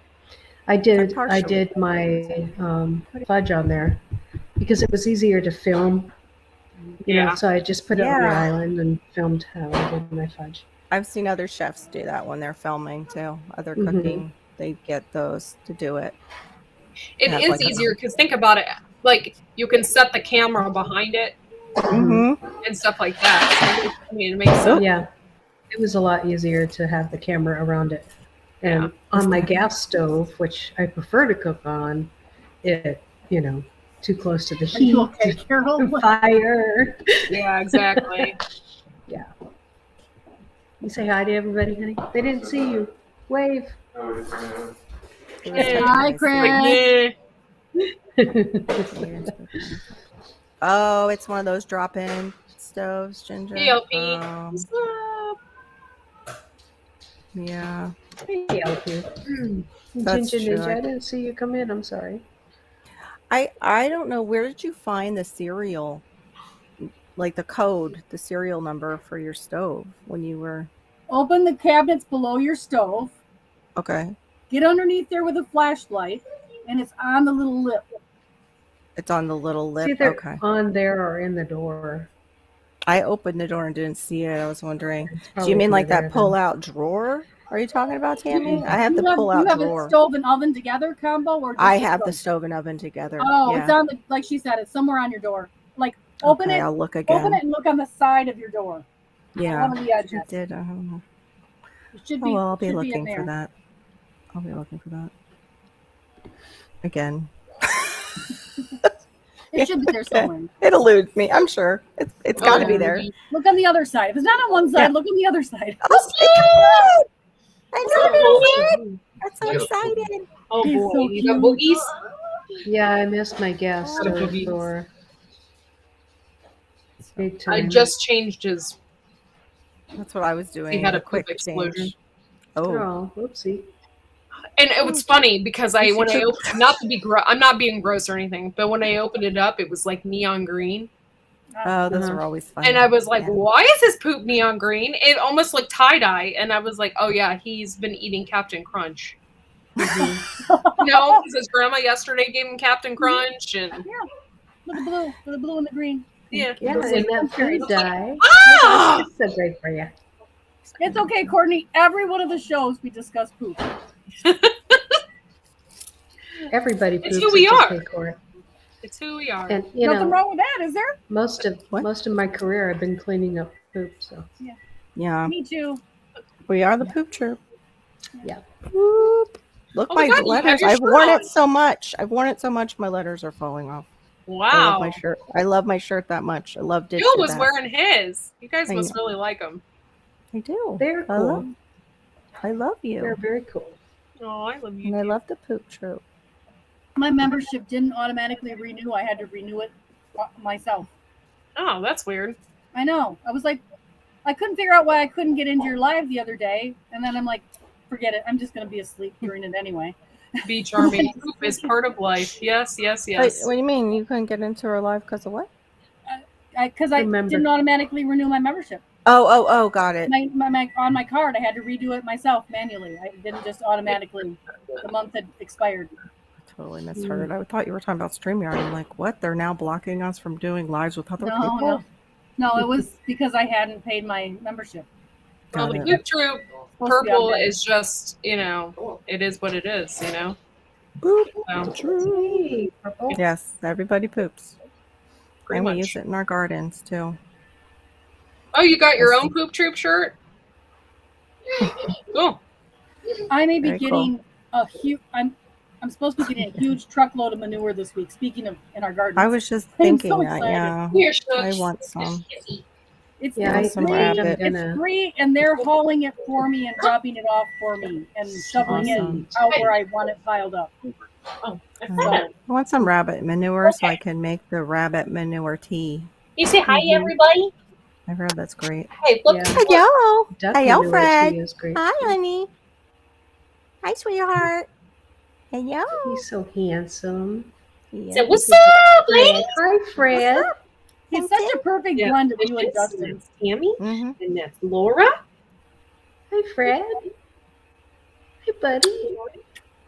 I did partially. my fudge on there because it was easier to film. You know, so I just put it on the Yeah. island and filmed how I did my fudge. I've seen other chefs do that when they're filming too. Other Mhm. cooking, they get those to do it. It Have is like a- easier because think about it. Like you can set the camera behind it Mm-hmm. and stuff like that. So, I mean, it makes sense. Yeah, it was a lot easier to have the camera around it. And on my gas stove, which I prefer to cook on, it, you know, too close to the Are you heat, okay, Carol? fire. Yeah, exactly. Yeah. You say hi to everybody, honey. They didn't see you. Wave. Hi, Chris. Oh, it's one of those drop-in stoves, Ginger. Hey, LP. What's up? Yeah. Hey, LP. That's Ginger true. Ninja, I didn't see you come in. I'm sorry. I don't know, where did you find the serial, like the code, the serial number for your stove when you were? Open the cabinets below your stove. Okay. Get underneath there with a flashlight, and it's on the little lip. It's on the little lip. It's either Okay. on there or in the door. I opened the door and didn't see it. I was wondering. It's Do you probably mean like there that then. pull-out drawer? Are you talking about, Tammy? I have You the pull-out you have drawer. a stove and oven together combo, or just I the have the stove? stove and oven together. Oh, yeah. it's on the, like she said, it's somewhere on your door. Like open Okay, it, I'll look again. open it, and look on the side of your door. Yeah. One of the I edges. did. I don't know. It should Oh, be. well, I'll be should in looking there. for that. I'll be looking for that. Again. It should be there somewhere. It eludes me. I'm sure. It's got to be there. Look on the other side. If it's not on one side, look on the other side. Oh, it's I'm so excited. I'm so excited. Oh He's boy, so you got cute. boogies? Yeah, I missed my gas Oh, stove boogies. for big I time. just changed his. That's what I was doing. He had a quick poop explosion. change. Oh. Oh, whoopsie. And it was funny because You when I should- opened, not to be I'm not being gross or anything, but when I opened it up, it was like neon green, Oh, those are always fun. and I was like, Yeah. "Why is this poop neon green?" It almost looked tie dye, and I was like, "Oh yeah, he's been eating Captain Crunch." You know, because his grandma yesterday gave him Captain Crunch, and Look at the blue. Look at the blue and the green. yeah, Yeah, it was and like, that food dye. ah! It's so great for you. It's okay, Courtney. Every one of the shows we discuss poop. Everybody It's poops. who we okay, are. Court. It's who we are. And you Nothing know, wrong with that, is there? most of my career, I've been cleaning up poop. So Yeah. Me too. We are the poop troop. yeah. Whoop. Look, Oh my my God, you have letters. your I've shirt worn on. it so much. My letters are falling off. I love Wow, my shirt. I love my shirt that much. I loved it. Bill to was death. wearing his. You guys I must know. really like him. I do. They're I cool. love, I love They're you. very cool. Oh, I love you. And I too. love the poop troop. My membership didn't automatically renew. I had to renew it myself. Oh, that's weird. I know. I was like, I couldn't figure out why I couldn't get into your live the other day. And then I'm like, forget it. I'm just going to be asleep during it anyway. Be charming. Poop is part of life. Yes, yes, yes. Wait, what do you mean? You couldn't get into our live because of what? Because I Remember. didn't automatically renew my membership. Oh, got it. On my card, I had to redo it myself manually. I didn't just automatically. The month had expired. Totally misheard. I thought you were talking about StreamYard. I'm like, what? They're now blocking us from doing lives with other people? No, it was because I hadn't paid my membership. Well, Got the it. poop troop Supposed to be purple updated. is just, it is what it is, Boop. So, True. Hey, purple. Yes, everybody poops. pretty And we much. use it in our gardens too. Oh, you got your own poop troop shirt? Cool. I may be Very cool. getting a huge. I'm supposed to be getting a huge truckload of manure this week. Speaking of in our garden, I was just I'm thinking so that, excited. yeah. Here, I Shush. want some. It's Yeah, I it's Some think free. I'm rabbit. It's gonna. free, and they're hauling it for me and dropping it off for me and shoveling Awesome. it out where I want it piled up. Oh, I Uh, said I it. want some rabbit manure so I Okay. can make the rabbit manure tea. You say hi, Mhm. everybody. I've heard that's great. Hey, look. Yeah. look. Hello. Duck Hello, manure Fred. tea is great. Hi, honey. Hi, sweetheart. Hello. He's so handsome. Yeah. Say, what's up, Fred. ladies? Hi, Fred. He's such a perfect Yeah, blend of you and Vicious, Dustin. and that's Tammy, Mm-hmm. and that's Laura. Hi, Fred. Hi, buddy.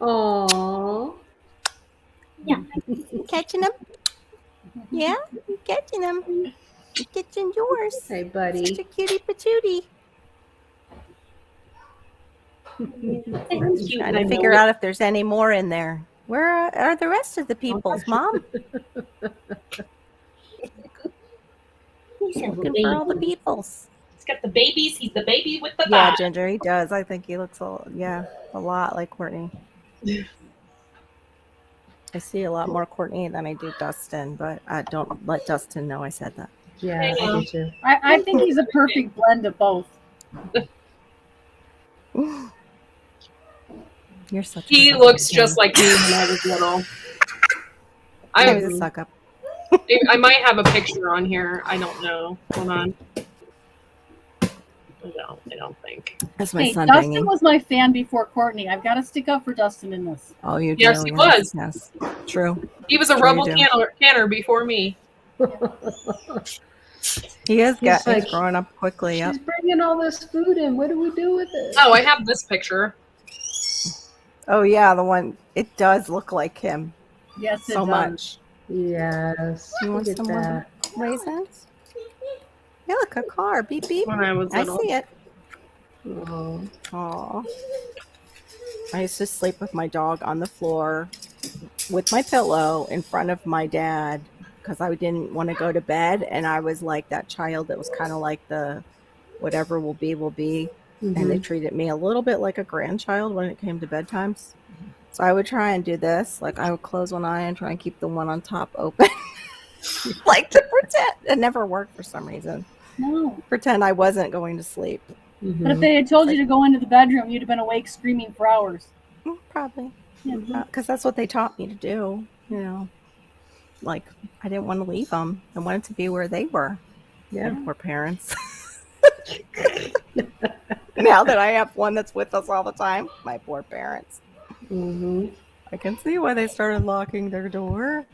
Aww. Yeah. Catching them? Yeah, you catching them. You catching yours. Hi, Such buddy. a cutie patootie. I'm cute, Trying I to know figure it. out if there's any more in there. Where are the rest of the peoples, Mom? He's a Looking for all the baby. peoples. He's got the babies. He's the baby with the Yeah, thigh. Ginger, he does. I think he looks a lot like Courtney. I see a lot more Courtney than I do Dustin, but don't let Dustin know I said that. Yeah, I do too. I think he's a perfect blend of both. You're such a He suck looks up, just Tammy. like me when I was little. Tammy's a suck up. I might have a picture on here. I don't know. Hold on. I don't think. That's my Hey, son Dustin banging. was my fan before Courtney. I've got to stick up for Dustin in this. Oh, you do? Yes, he was. Yes, true. He was a Sure rebel you do. canner before me. He is He's he's like, growing up quickly. Yep. She's bringing all this food in. What do we do with it? Oh, I have this picture. Oh yeah, the one. It does look like him Yes, it so does. much. Yes. You want Look at some more that. raisins? Yeah, look, a car. Beep beep. When I was I little. see it. Oh. Aw. I used to sleep with my dog on the floor with my pillow in front of my dad because I didn't want to go to bed, and I was like that child that was kind of like the whatever will be will be. And they treated me a little bit like a grandchild when it came to bedtimes. So I would try and do this. Like I would close one eye and try and keep the one on top open. Like to pretend. It never worked for some reason. No. Pretend I wasn't going to sleep. But if they had told you to go into the bedroom, you'd have been awake screaming for hours. Probably. Yeah. Because that's what they taught me to do. You know, like I didn't want to leave them. I wanted to be where they were. Yeah. My poor parents. Now that I have one that's with us all the time, my poor parents. I can see why they started locking their door.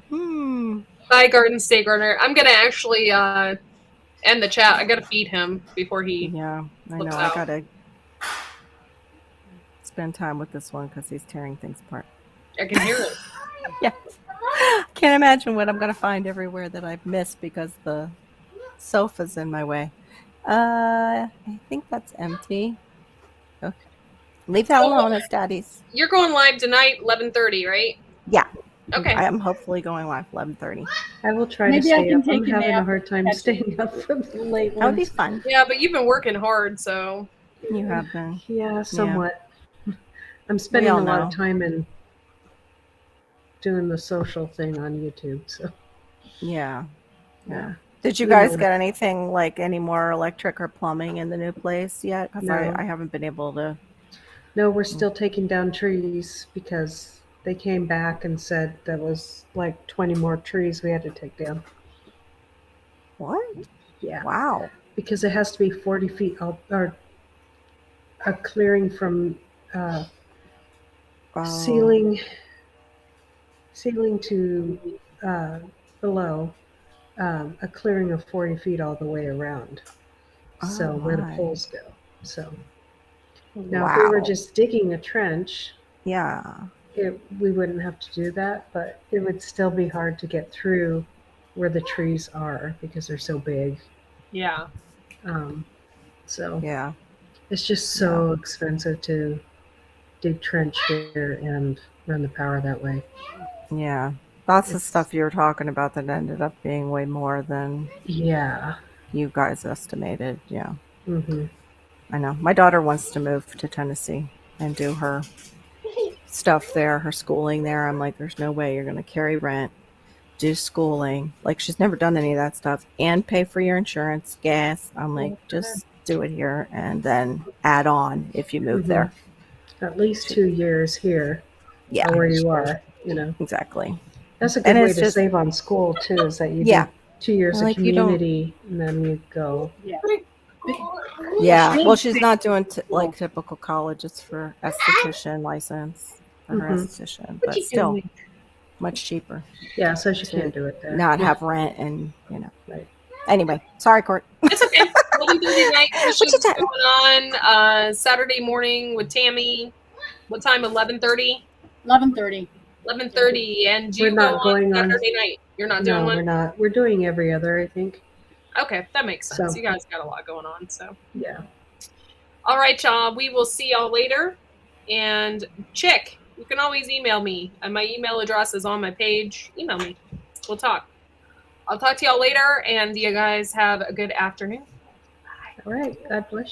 Bye, Garden State Gardener. I'm gonna actually end the chat. I gotta feed him before he. Yeah, I know. looks I out. gotta spend time with this one because he's tearing things apart. I can hear it. Yeah. Can't imagine what I'm gonna find everywhere that I've missed because the sofa's in my way. I think that's empty. Okay. Leave that alone. It's Daddy's. You're going live tonight, 11:30, right? Yeah. Okay. I am hopefully going live 11:30. I will try Maybe to I stay can up. I'm take a having a nap hard time at staying up for the late That would be ones. fun. Yeah, but you've been working hard, so. You have been. Yeah, somewhat. I'm spending all a lot know. of time in doing the social thing on YouTube. So Yeah. yeah. Did you You guys know. get anything like any more electric or plumbing in the new place yet? Because No. I haven't been able to. No, we're still taking down trees because they came back and said there was like 20 more trees we had to take down. What? Yeah. Wow. Because it has to be 40 feet out, or a clearing from Oh. ceiling to below, a clearing of 40 feet all the way around. So where the my. poles go. So now if we were Wow. just digging a trench, Yeah. we wouldn't have to do that, but it would still be hard to get through where the trees are because they're so big. Yeah. So Yeah. it's just so expensive to dig trench here and run the power that way. Yeah. That's the It's- stuff you were talking about that ended up being way more than Yeah. you guys estimated. Yeah. Mm-hmm. I know. My daughter wants to move to Tennessee and do her stuff there, her schooling there. I'm like, there's no way you're going to carry rent do schooling. Like, she's never done any of that stuff, and pay for your insurance, gas. I'm like, just do it here and then add on if you move there. At least 2 years here, Yeah, or where you are, you know. exactly. That's a And good way it's to just- save on school too, is that you Yeah. do 2 years Like, of you don't- community and then you go. Yeah. Yeah. Really Well, she's big not doing school. like typical college. It's for esthetician license for her Mhm. esthetician, but still much cheaper Yeah, so she to can't do it there. not have rent and, you know. Right. Anyway, sorry, Court. It's okay. We'll be Thursday night What sessions you going on. Saturday morning with Tammy. What time? 11:30. 11:30. 11:30. And do We're you not go on going on- Saturday night? You're not No, doing we're one. not. We're doing every other, I think. Okay, that makes sense. So- You guys got a lot going on. So, Yeah. all right, y'all. We will see y'all later. And Chick, you can always email me. And my email address is on my page. Email me. We'll talk. I'll talk to y'all later. And you guys have a good afternoon. All right. God bless you.